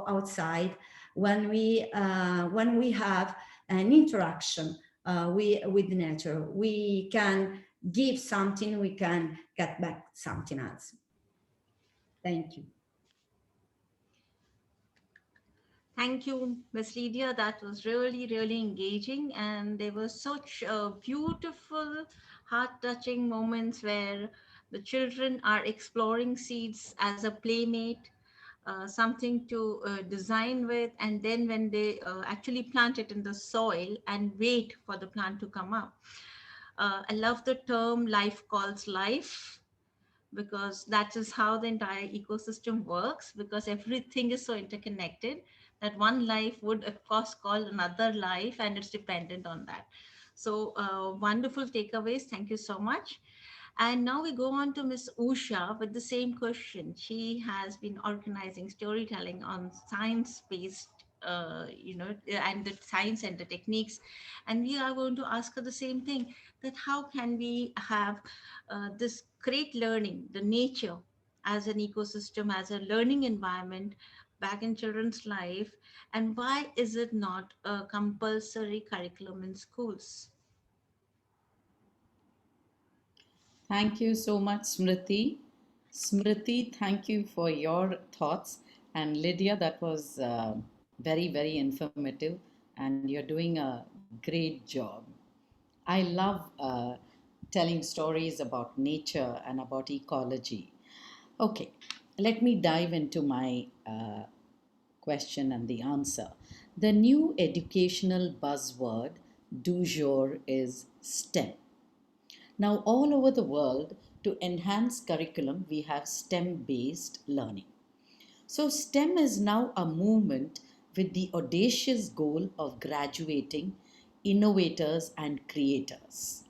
outside, when we have an interaction with nature. We can give something, we can get back something else. Thank you. Thank you, Miss Lydia. That was really, really engaging. And there were such beautiful, heart-touching moments where the children are exploring seeds as a playmate, something to design with. And then when they actually plant it in the soil and wait for the plant to come up. I love the term life calls life, because that is how the entire ecosystem works, because everything is so interconnected that one life would of course call another life, and it's dependent on that. So wonderful takeaways, thank you so much. And now we go on to Miss Usha with the same question. She has been organizing storytelling on science-based, and the science and the techniques. And we are going to ask her the same thing, that how can we have this great learning, the nature as an ecosystem, as a learning environment back in children's life, and why is it not a compulsory curriculum in schools? Thank you so much, Smriti. Smriti, thank you for your thoughts. And Lydia, that was very, very informative, and you're doing a great job. I love telling stories about nature and about ecology. Okay, let me dive into my question and the answer. The new educational buzzword du jour is STEM. Now, all over the world, to enhance curriculum, we have STEM based learning. So, STEM is now a movement with the audacious goal of graduating innovators and creators.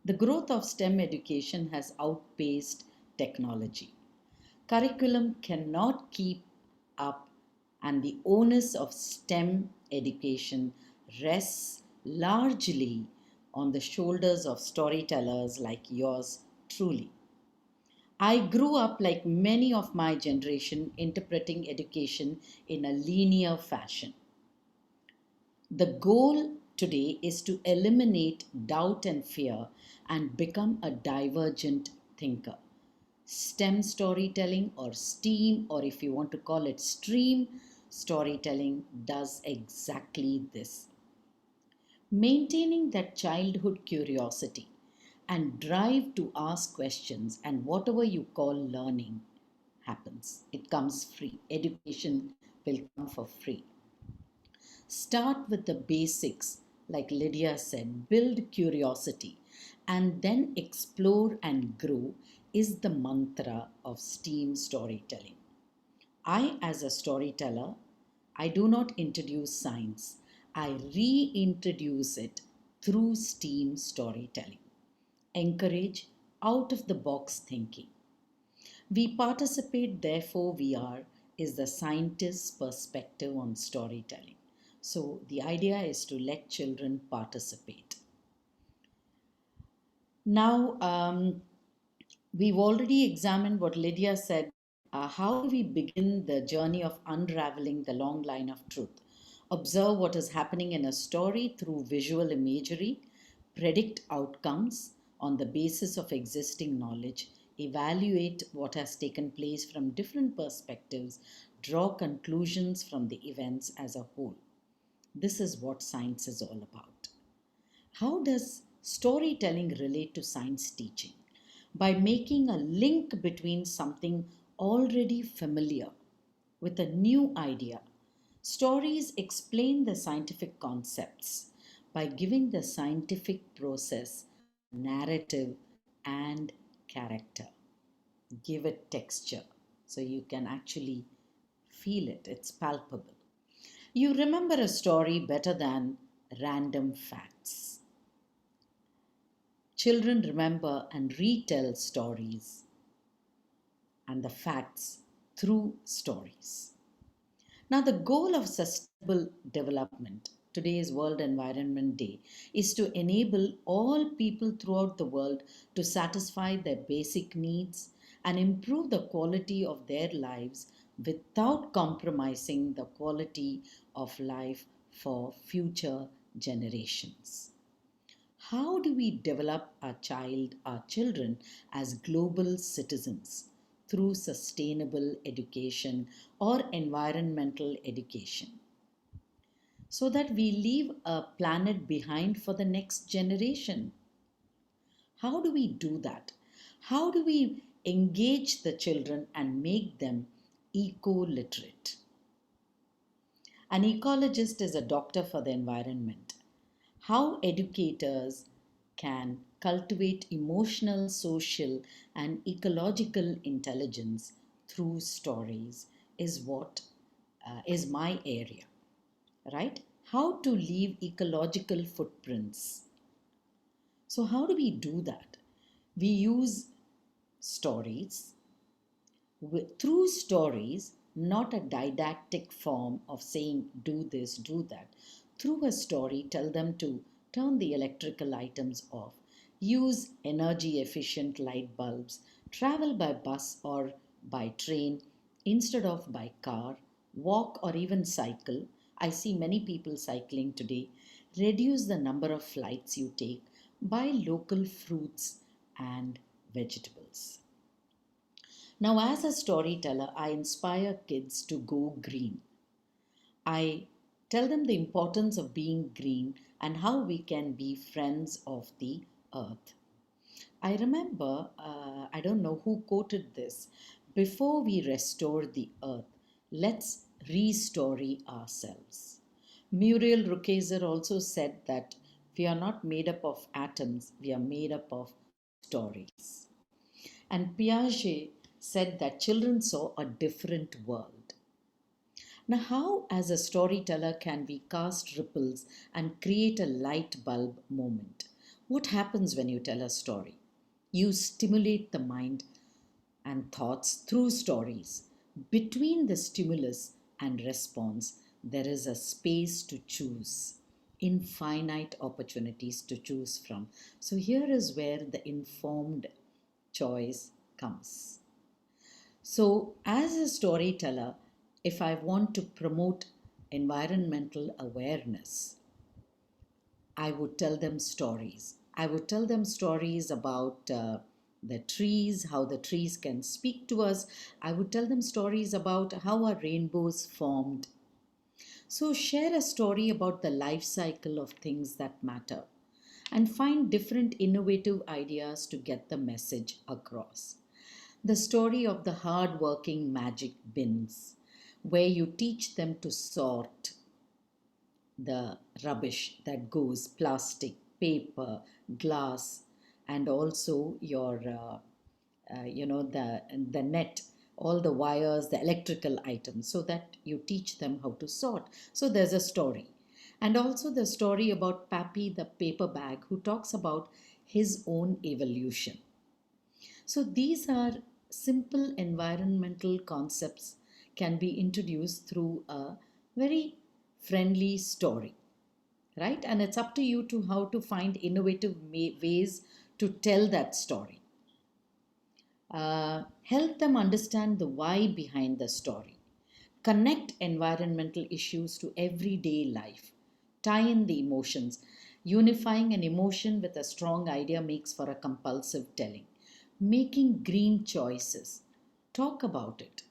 The growth of STEM education has outpaced technology. Curriculum cannot keep up, and the onus of STEM education rests largely on the shoulders of storytellers like yours truly. I grew up, like many of my generation, interpreting education in a linear fashion. The goal today is to eliminate doubt and fear and become a divergent thinker. STEM storytelling, or STEAM, or if you want to call it STREAM, storytelling does exactly this. Maintaining that childhood curiosity and drive to ask questions, and whatever you call learning happens. It comes free. Education will come for free. Start with the basics, like Lydia said, build curiosity, and then explore and grow is the mantra of STEAM storytelling. I, as a storyteller, I do not introduce science, I reintroduce it through STEAM storytelling. Encourage out of the box thinking. We participate, therefore, we are, is the scientist's perspective on storytelling. So, the idea is to let children participate. Now, we've already examined what Lydia said. How do we begin the journey of unraveling the long line of truth? Observe what is happening in a story through visual imagery, predict outcomes on the basis of existing knowledge, evaluate what has taken place from different perspectives, draw conclusions from the events as a whole. This is what science is all about. How does storytelling relate to science teaching? By making a link between something already familiar with a new idea. Stories explain the scientific concepts by giving the scientific process a narrative and character. Give it texture so you can actually feel it, it's palpable. You remember a story better than random facts. Children remember and retell stories and the facts through stories. Now, the goal of sustainable development today's World Environment Day, is to enable all people throughout the world to satisfy their basic needs and improve the quality of their lives without compromising the quality of life for future generations. How do we develop our children as global citizens through sustainable education or environmental education so that we leave a planet behind for the next generation? How do we do that? How do we engage the children and make them eco literate? An ecologist is a doctor for the environment. How educators can cultivate emotional, social, and ecological intelligence through stories is what is my area, right? How to leave ecological footprints. So, how do we do that? We use stories. Through stories, not a didactic form of saying do this, do that. Through a story, tell them to turn the electrical items off, use energy efficient light bulbs, travel by bus or by train instead of by car, walk or even cycle. I see many people cycling today. Reduce the number of flights you take, buy local fruits and vegetables. Now, as a storyteller, I inspire kids to go green. I tell them the importance of being green and how we can be friends of the earth. I remember, I don't know who quoted this, before we restore the earth, let's restory ourselves. Muriel Rukeyser also said that we are not made up of atoms, we are made up of stories. And Piaget said that children saw a different world. Now, how, as a storyteller, can we cast ripples and create a light bulb moment? What happens when you tell a story? You stimulate the mind and thoughts through stories. Between the stimulus and response, there is a space to choose, infinite opportunities to choose from. So, here is where the informed choice comes. So, as a storyteller, if I want to promote environmental awareness, I would tell them stories. I would tell them stories about the trees, how the trees can speak to us. I would tell them stories about how our rainbows formed. So, share a story about the life cycle of things that matter and find different innovative ideas to get the message across. The story of the hard-working magic bins, where you teach them to sort the rubbish that goes plastic, paper, glass, and also your, the net, all the wires, the electrical items, so that you teach them how to sort. So there's a story. And also the story about Pappy the paper bag, who talks about his own evolution. So these are simple environmental concepts can be introduced through a very friendly story, right? And it's up to you to how to find innovative ways to tell that story. Help them understand the why behind the story. Connect environmental issues to everyday life. Tie in the emotions. Unifying an emotion with a strong idea makes for a compulsive telling. Making green choices. Talk about it.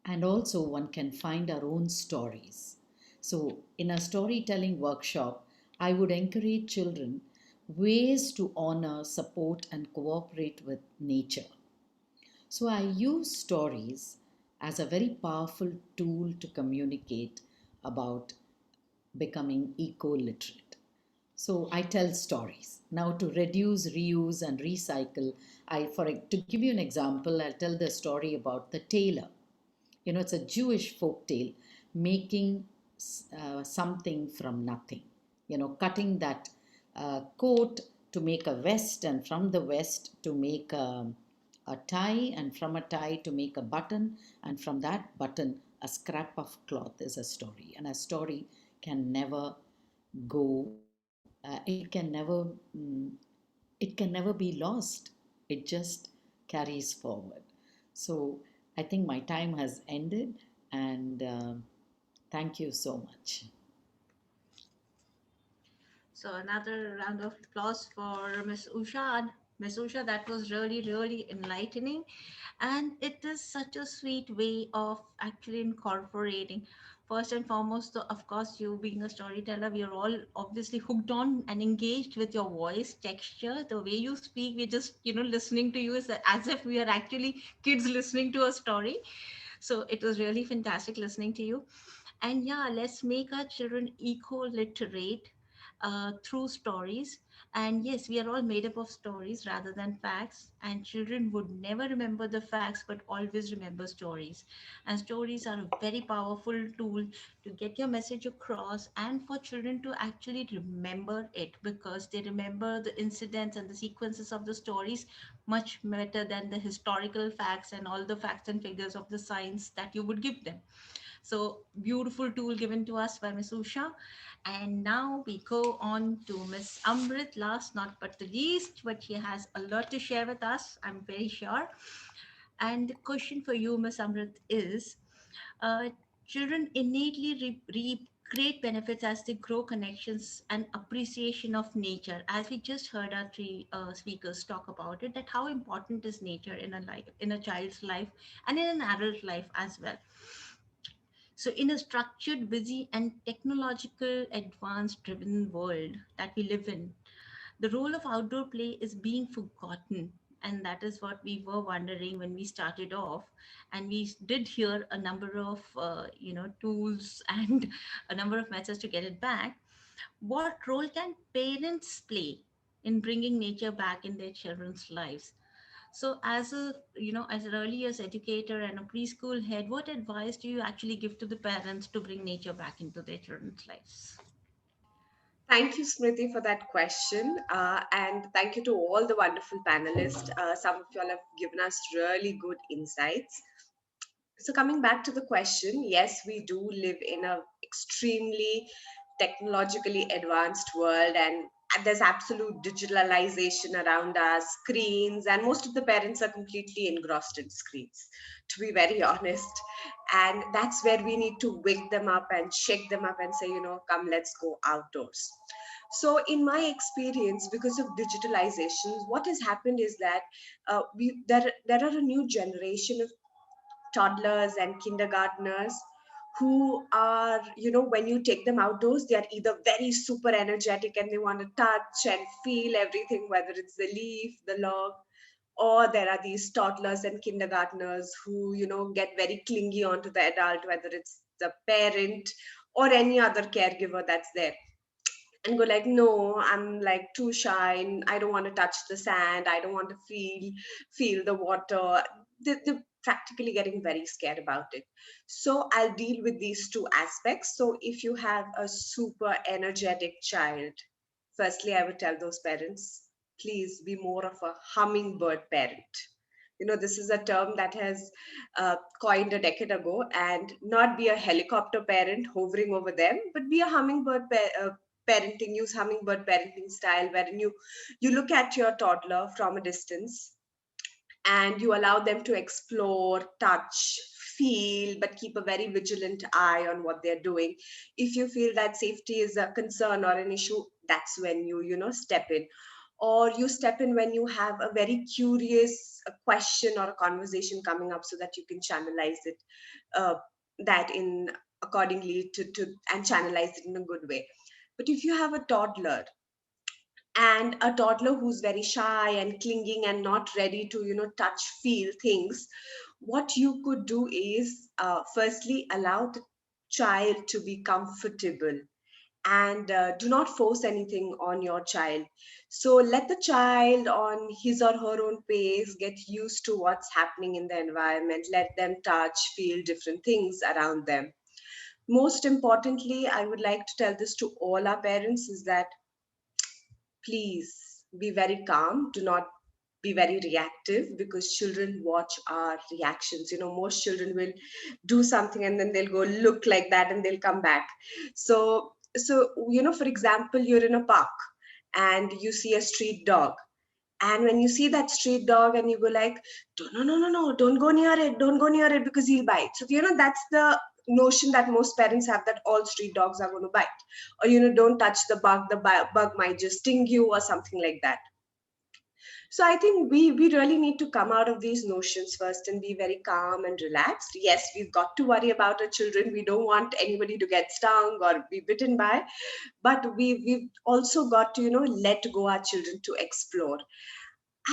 And also, one can find our own stories. So, in a storytelling workshop, I would encourage children ways to honor, support, and cooperate with nature. So, I use stories as a very powerful tool to communicate about becoming eco literate. So, I tell stories. Now, to reduce, reuse, and recycle, to give you an example, I'll tell the story about the tailor. It's a Jewish folk tale, making something from nothing. Cutting that coat to make a vest, and from the vest to make a tie, and from a tie to make a button, and from that button, a scrap of cloth is a story. And a story can never go, it can never be lost. It just carries forward. So I think my time has ended, and thank you so much. So another round of applause for Miss Usha. And Miss Usha, that was really, really enlightening. And it is such a sweet way of actually incorporating. First and foremost, of course, you being a storyteller, we are all obviously hooked on and engaged with your voice texture. The way you speak, we're just, listening to you is as if we are actually kids listening to a story. So it was really fantastic listening to you. And yeah, let's make our children eco-literate through stories. And yes, we are all made up of stories rather than facts. And children would never remember the facts, but always remember stories. And stories are a very powerful tool to get your message across and for children to actually remember it, because they remember the incidents and the sequences of the stories much better than the historical facts and all the facts and figures of the science that you would give them. So beautiful tool given to us by Miss Usha. And now we go on to Miss Amrit, last not but the least, but she has a lot to share with us, I'm very sure. And the question for you, Miss Amrit, is uh, children innately reap great benefits as they grow connections and appreciation of nature. As we just heard our three speakers talk about it, that how important is nature in a life, in a child's life, and in an adult life as well. So, in a structured, busy, and technological, advanced driven world that we live in, the role of outdoor play is being forgotten. And that is what we were wondering when we started off. And we did hear a number of, tools and a number of methods to get it back. What role can parents play in bringing nature back in their children's lives? So, as an early years educator and a preschool head, what advice do you actually give to the parents to bring nature back into their children's lives? Thank you, Smriti, for that question. And thank you to all the wonderful panelists. Some of y'all have given us really good insights. So coming back to the question, yes, we do live in a extremely technologically advanced world, and there's absolute digitalization around us, screens, and most of the parents are completely engrossed in screens, to be very honest. And that's where we need to wake them up and shake them up and say, come, let's go outdoors. So in my experience, because of digitalization, what has happened is that there are a new generation of toddlers and kindergartners who are, when you take them outdoors, they are either very super energetic and they want to touch and feel everything, whether it's the leaf, the log, or there are these toddlers and kindergartners who, get very clingy onto the adult, whether it's the parent or any other caregiver that's there, and go like, no, I'm like too shy and I don't want to touch the sand, I don't want to feel the water. They're practically getting very scared about it. So I'll deal with these two aspects. So if you have a super energetic child, firstly I would tell those parents, please be more of a hummingbird parent. This is a term that has coined a decade ago, and not be a helicopter parent hovering over them, but be a parenting. Use hummingbird parenting style, wherein you look at your toddler from a distance and you allow them to explore, touch, feel, but keep a very vigilant eye on what they're doing. If you feel that safety is a concern or an issue, that's when you step in. Or you step in when you have a very curious question or a conversation coming up, so that you can channelize it, uh, that in accordingly to and channelize it in a good way. But if you have a toddler, and a toddler who's very shy and clinging and not ready to touch, feel things, what you could do is, firstly allow the child to be comfortable, and do not force anything on your child. So let the child on his or her own pace get used to what's happening in the environment. Let them touch, feel different things around them. Most importantly, I would like to tell this to all our parents, is that please be very calm. Do not be very reactive, because children watch our reactions. Most children will do something and then they'll go look like that and they'll come back. So for example, you're in a park and you see a street dog, and when you see that street dog and you go like, no, no, no, no, don't go near it, don't go near it because he'll bite. So, that's the notion that most parents have, that all street dogs are going to bite. Or, don't touch the bug might just sting you or something like that. So I think we really need to come out of these notions first and be very calm and relaxed. Yes, we've got to worry about our children. We don't want anybody to get stung or be bitten by, but we've also got to, let go our children to explore.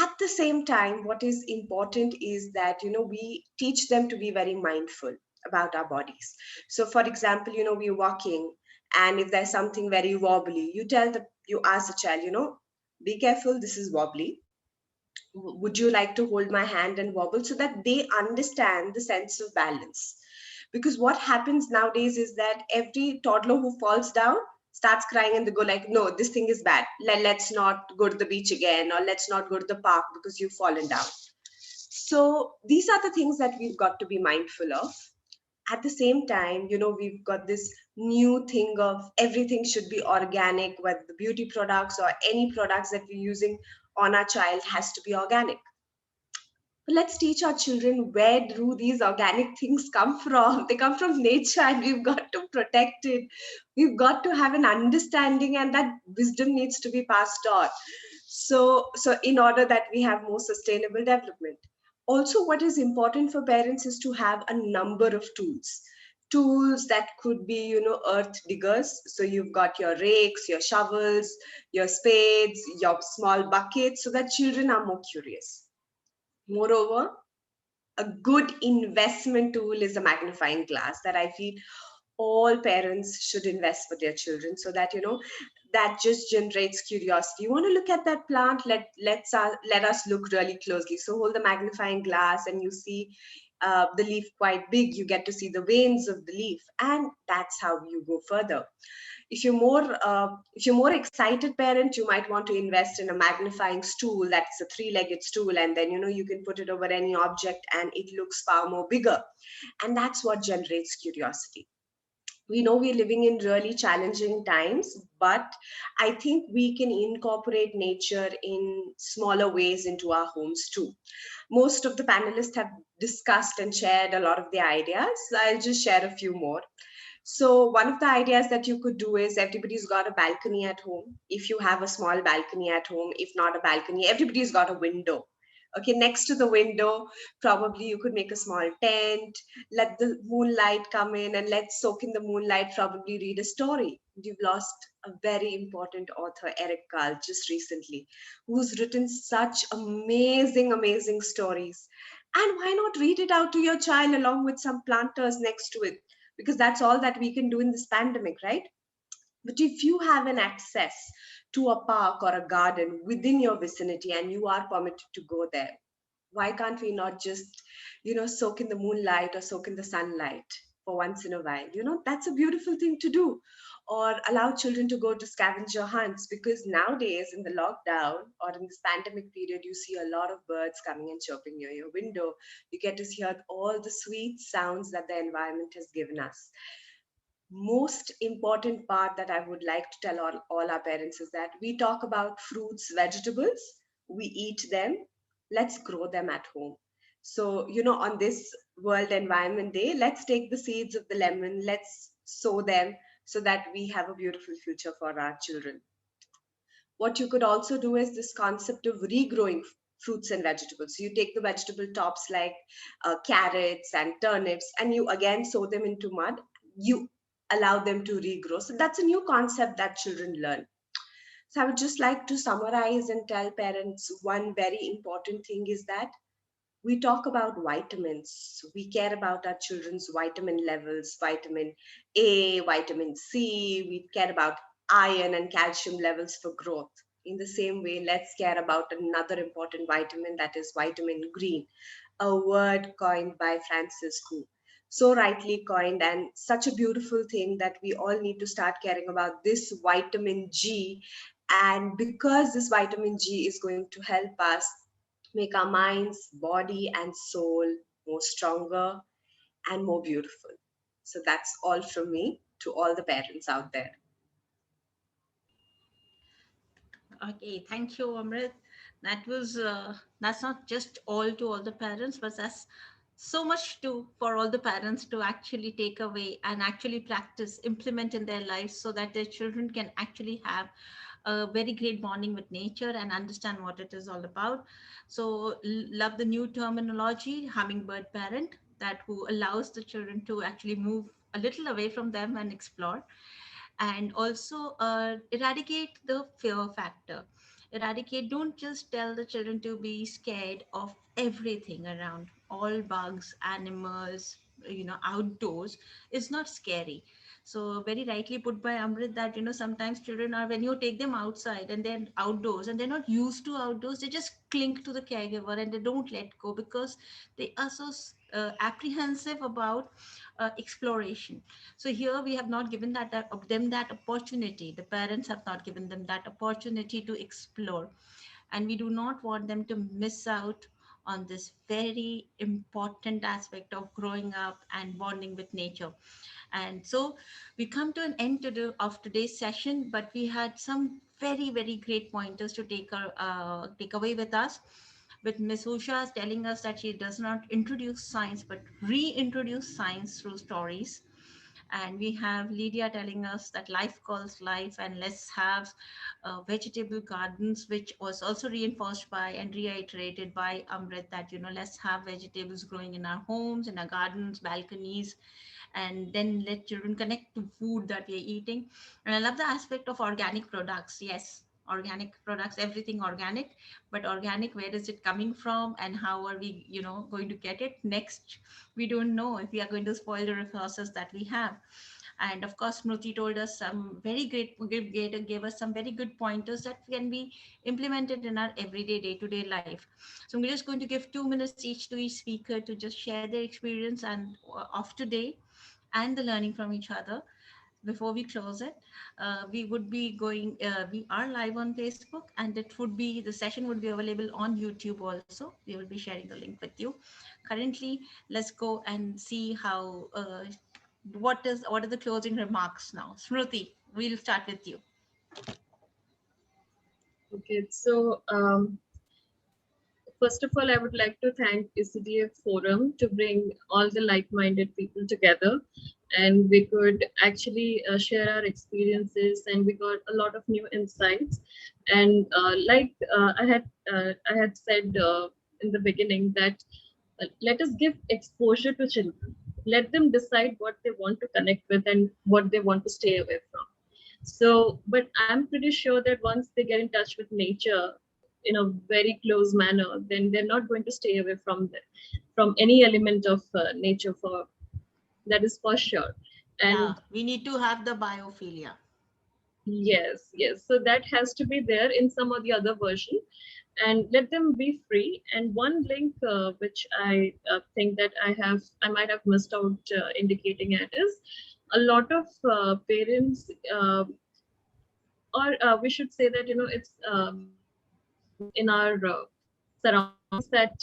At the same time, what is important is that, we teach them to be very mindful about our bodies. So for example, we're walking, and if there's something very wobbly, you ask the child, be careful, this is wobbly. Would you like to hold my hand and wobble, so that they understand the sense of balance? Because what happens nowadays is that every toddler who falls down starts crying, and they go like, no, this thing is bad, let's not go to the beach again, or let's not go to the park because you've fallen down. So these are the things that we've got to be mindful of. At the same time, we've got this new thing of everything should be organic, whether the beauty products or any products that we're using on our child has to be organic. But let's teach our children, where do these organic things come from? They come from nature, and we've got to protect it. We've got to have an understanding, and that wisdom needs to be passed on. So in order that we have more sustainable development. Also, what is important for parents is to have a number of tools that could be, earth diggers. So you've got your rakes, your shovels, your spades, your small buckets, so that children are more curious. Moreover, a good investment tool is a magnifying glass that I feel all parents should invest for their children, so that that just generates curiosity. You want to look at that plant, let us look really closely. So hold the magnifying glass and you see the leaf quite big, you get to see the veins of the leaf, and that's how you go further. If you're more excited parent, you might want to invest in a magnifying stool that's a three-legged stool, and then you can put it over any object and it looks far more bigger, and that's what generates curiosity. We know we're living in really challenging times, but I think we can incorporate nature in smaller ways into our homes too. Most of the panelists have discussed and shared a lot of the ideas. I'll just share a few more. So one of the ideas that you could do is, everybody's got a balcony at home. If you have a small balcony at home, if not a balcony, everybody's got a window. Okay, next to the window, probably you could make a small tent, let the moonlight come in, and let's soak in the moonlight, probably read a story. We've lost a very important author, Eric Carle, just recently, who's written such amazing, amazing stories. And why not read it out to your child along with some planters next to it? Because that's all that we can do in this pandemic, right? But if you have an access to a park or a garden within your vicinity and you are permitted to go there, why can't we not just, soak in the moonlight or soak in the sunlight for once in a while? That's a beautiful thing to do. Or allow children to go to scavenger hunts, because nowadays in the lockdown or in this pandemic period, you see a lot of birds coming and chirping near your window. You get to hear all the sweet sounds that the environment has given us. Most important part that I would like to tell all our parents is that we talk about fruits, vegetables, we eat them, let's grow them at home. So, on this World Environment Day, let's take the seeds of the lemon, let's sow them so that we have a beautiful future for our children. What you could also do is this concept of regrowing fruits and vegetables. So you take the vegetable tops like carrots and turnips, and you again sow them into mud. You allow them to regrow. So that's a new concept that children learn. So I would just like to summarize and tell parents one very important thing is that we talk about vitamins. We care about our children's vitamin levels, vitamin A, vitamin C. We care about iron and calcium levels for growth. In the same way, let's care about another important vitamin, that is vitamin green, a word coined by Francis Hu. So rightly coined, and such a beautiful thing that we all need to start caring about this vitamin G. And because this vitamin G is going to help us make our minds, body, and soul more stronger and more beautiful. So that's all from me to all the parents out there. Okay, thank you, Amrit. That was that's not just all the parents, but that's so much to for all the parents to actually take away and actually practice, implement in their lives, so that their children can actually have a very great bonding with nature and understand what it is all about. So, love the new terminology, hummingbird parent, that who allows the children to actually move a little away from them and explore, and also eradicate the fear factor. Eradicate, don't just tell the children to be scared of everything around, all bugs, animals, outdoors is not scary. So very rightly put by Amrit that sometimes children are, when you take them outside and they're outdoors and they're not used to outdoors, they just cling to the caregiver and they don't let go because they are so apprehensive about exploration. So here we have not given them that opportunity. The parents have not given them that opportunity to explore, and we do not want them to miss out on this very important aspect of growing up and bonding with nature. And so we come to an end of today's session, but we had some very great pointers to take away with us, with Miss Usha telling us that she does not introduce science but reintroduce science through stories. And we have Lydia telling us that life calls life, and let's have vegetable gardens, which was also reinforced by and reiterated by Amrit, that let's have vegetables growing in our homes, in our gardens, balconies, and then let children connect to food that we are eating. And I love the aspect of organic products. Yes, organic products, everything organic, but organic, where is it coming from and how are we going to get it next? We don't know if we are going to spoil the resources that we have. And of course, Mruti told us some very gave us some very good pointers that can be implemented in our everyday day-to-day life. So I'm just going to give 2 minutes each to each speaker to just share their experience and of today and the learning from each other. Before we close it, we would be going we are live on Facebook, and the session would be available on YouTube also. We will be sharing the link with you currently. Let's go and see how what are the closing remarks now. Smruti, we'll start with you. Okay, so first of all, I would like to thank ECDF Forum to bring all the like-minded people together, and we could actually share our experiences, and we got a lot of new insights. And I had said in the beginning that let us give exposure to children. Let them decide what they want to connect with and what they want to stay away from. So, but I'm pretty sure that once they get in touch with nature in a very close manner, then they're not going to stay away from any element of nature. For that is for sure. Yeah, And we need to have the biophilia. yes, yes. So that has to be there in some or the other version, and let them be free. And one link which I think that I might have missed out indicating it is a lot of parents, or we should say that it's in our surroundings, that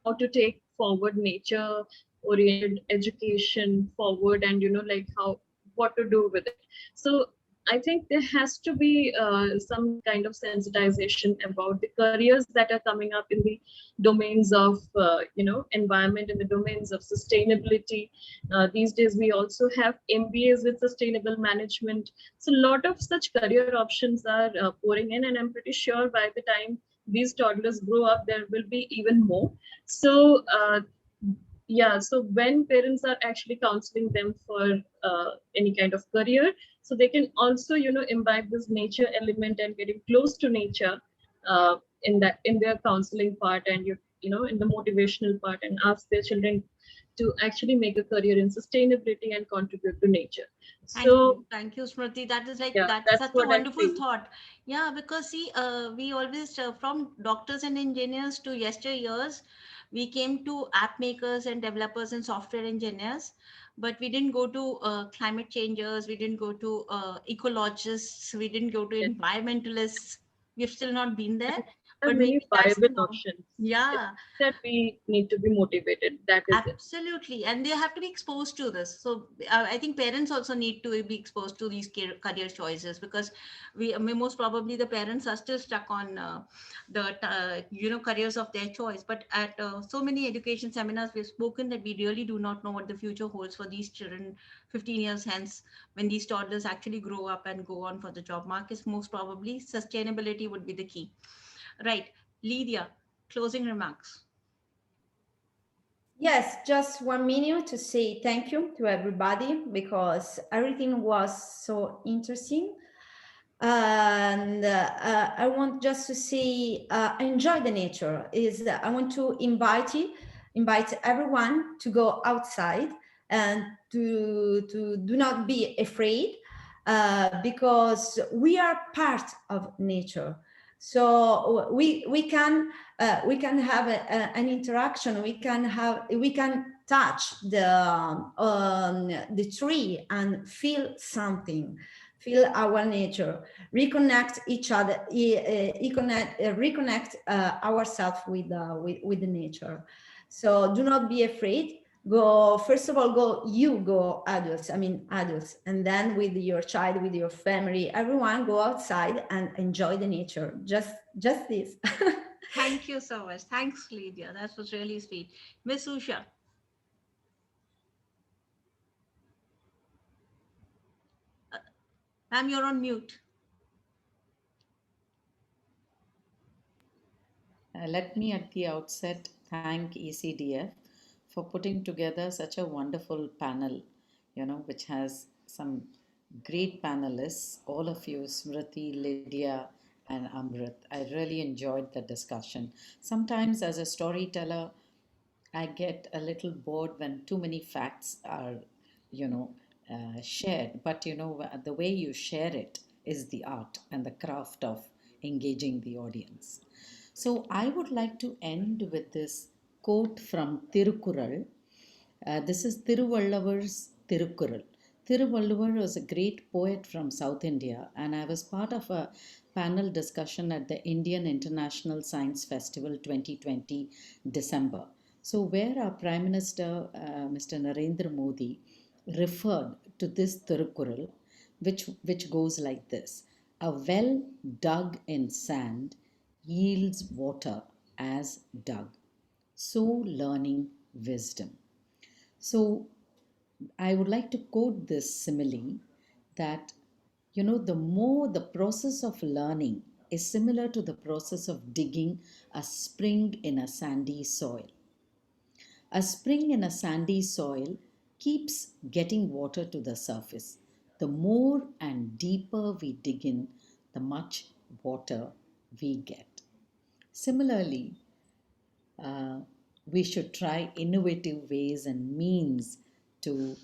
how to take forward nature oriented education forward, and like how what to do with it. So I think there has to be some kind of sensitization about the careers that are coming up in the domains of environment, in the domains of sustainability. These days we also have MBAs with sustainable management. So a lot of such career options are pouring in, and I'm pretty sure by the time these toddlers grow up, there will be even more. So yeah, so when parents are actually counseling them for any kind of career, so they can also imbibe this nature element and getting close to nature in their counseling part, and in the motivational part, and ask their children to actually make a career in sustainability and contribute to nature. So Thank you, Smriti. That is yeah, that's that's such a what I wonderful feel. thought. Yeah, because see, we always from doctors and engineers to yesteryears, we came to app makers and developers and software engineers, but we didn't go to climate changers. We didn't go to ecologists. We didn't go to environmentalists. We've still not been there. have But many maybe that's the viable norm. options. Yeah. That we need to be motivated. That is it. Absolutely, and they have to be exposed to this. So I think parents also need to be exposed to these career choices, because I mean, most probably the parents are still stuck on the careers of their choice. But at so many education seminars we've spoken that we really do not know what the future holds for these children 15 years hence, when these toddlers actually grow up and go on for the job market. Most probably sustainability would be the key, right? Lydia, closing remarks. Yes, just 1 minute to say thank you to everybody because everything was so interesting. And I want just to say, enjoy the nature. I want to invite everyone to go outside and to do not be afraid, because we are part of nature. So we can have an interaction. We can touch the tree and feel something, feel our nature, reconnect each other, reconnect ourselves with the nature. So do not be afraid. Go, first of all, go adults, adults, and then with your child, with your family, everyone go outside and enjoy the nature. Just this. Thank you so much. Thanks, Lydia. That was really sweet. Miss Usha. Ma'am, you're on mute. Let me at the outset thank ECDF for putting together such a wonderful panel, which has some great panelists, all of you, Smriti, Lydia, and Amrit. I really enjoyed the discussion. Sometimes, as a storyteller, I get a little bored when too many facts are, shared. But the way you share it is the art and the craft of engaging the audience. So I would like to end with this quote from Tirukural. This is Thiruvallavar's Tirukkural. Thiruvalluvar was a great poet from South India, and I was part of a panel discussion at the Indian International Science Festival 2020 December. So, where our Prime Minister, Mr. Narendra Modi, referred to this Tirukkural, which goes like this: a well dug in sand yields water as dug, so learning wisdom. So I would like to quote this simile that, the more the process of learning is similar to the process of digging a spring in a sandy soil. A spring in a sandy soil keeps getting water to the surface. The more and deeper we dig in, the much water we get. Similarly, uh, we should try innovative ways and means to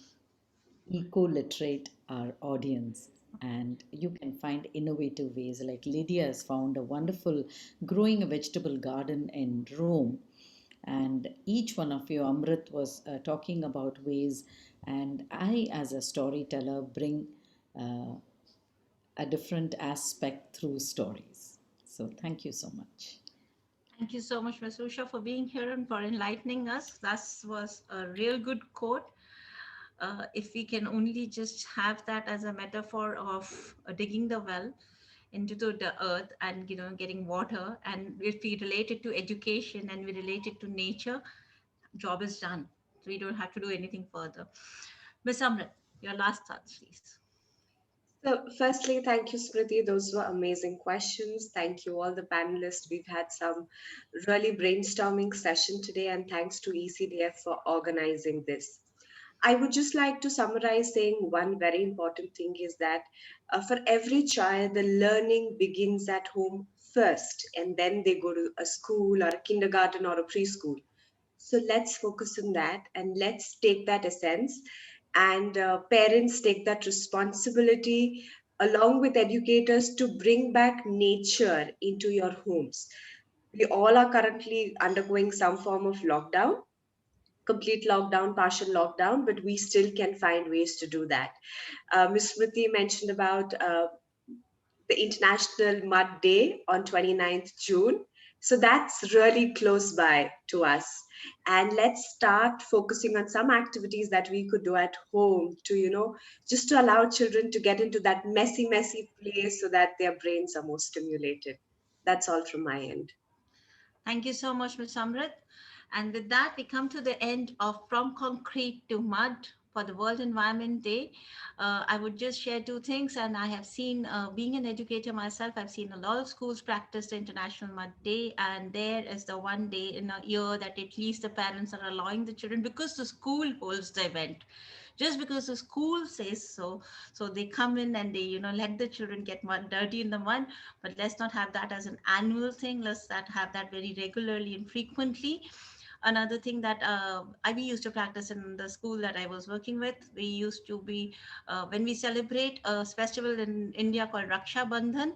eco-literate our audience, and you can find innovative ways like Lydia has found a wonderful growing a vegetable garden in Rome, and each one of you, Amrit was talking about ways, and I as a storyteller bring uh, a different aspect through stories. So thank you so much. Thank you so much, Ms. Usha, for being here and for enlightening us. That was a real good quote. If we can only just have that as a metaphor of digging the well into the earth and getting water, and if we relate it to education and we relate it to nature, job is done. We don't have to do anything further. Ms. Amrit, your last thoughts, please. So, firstly, thank you, Smriti. Those were amazing questions. Thank you, all the panelists. We've had some really brainstorming session today, and thanks to ECDF for organizing this. I would just like to summarize saying one very important thing is that for every child, the learning begins at home first, and then they go to a school or a kindergarten or a preschool. So let's focus on that and let's take that essence, and parents take that responsibility along with educators to bring back nature into your homes. We all are currently undergoing some form of lockdown, complete lockdown, partial lockdown, but we still can find ways to do that. Ms. Mruti mentioned about the International Mud Day on 29th June. So that's really close by to us. And let's start focusing on some activities that we could do at home to, just to allow children to get into that messy place so that their brains are more stimulated. That's all from my end. Thank you so much, Ms. Amrit. And with that, we come to the end of From Concrete to Mud for the World Environment Day. I would just share two things, and I have seen, being an educator myself, I've seen a lot of schools practice the International Mud Day, and there is the one day in a year that at least the parents are allowing the children, because the school holds the event, just because the school says so. So they come in and they, let the children get mud dirty in the mud. But let's not have that as an annual thing. Let's have that very regularly and frequently. Another thing that we used to practice in the school that I was working with, we used to be, when we celebrate a festival in India called Raksha Bandhan,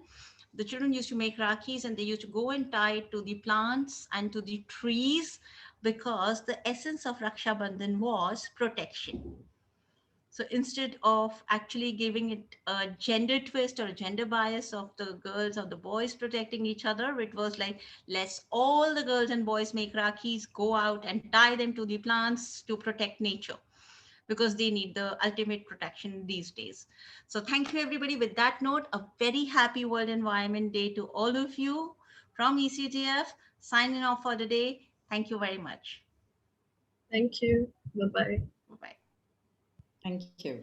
the children used to make rakis and they used to go and tie it to the plants and to the trees, because the essence of Raksha Bandhan was protection. So instead of actually giving it a gender twist or a gender bias of the girls or the boys protecting each other, it was like, let's all the girls and boys make rakis, go out and tie them to the plants to protect nature, because they need the ultimate protection these days. So thank you, everybody. With that note, a very happy World Environment Day to all of you from ECDF, signing off for the day. Thank you very much. Thank you. Bye-bye. Bye-bye. Thank you.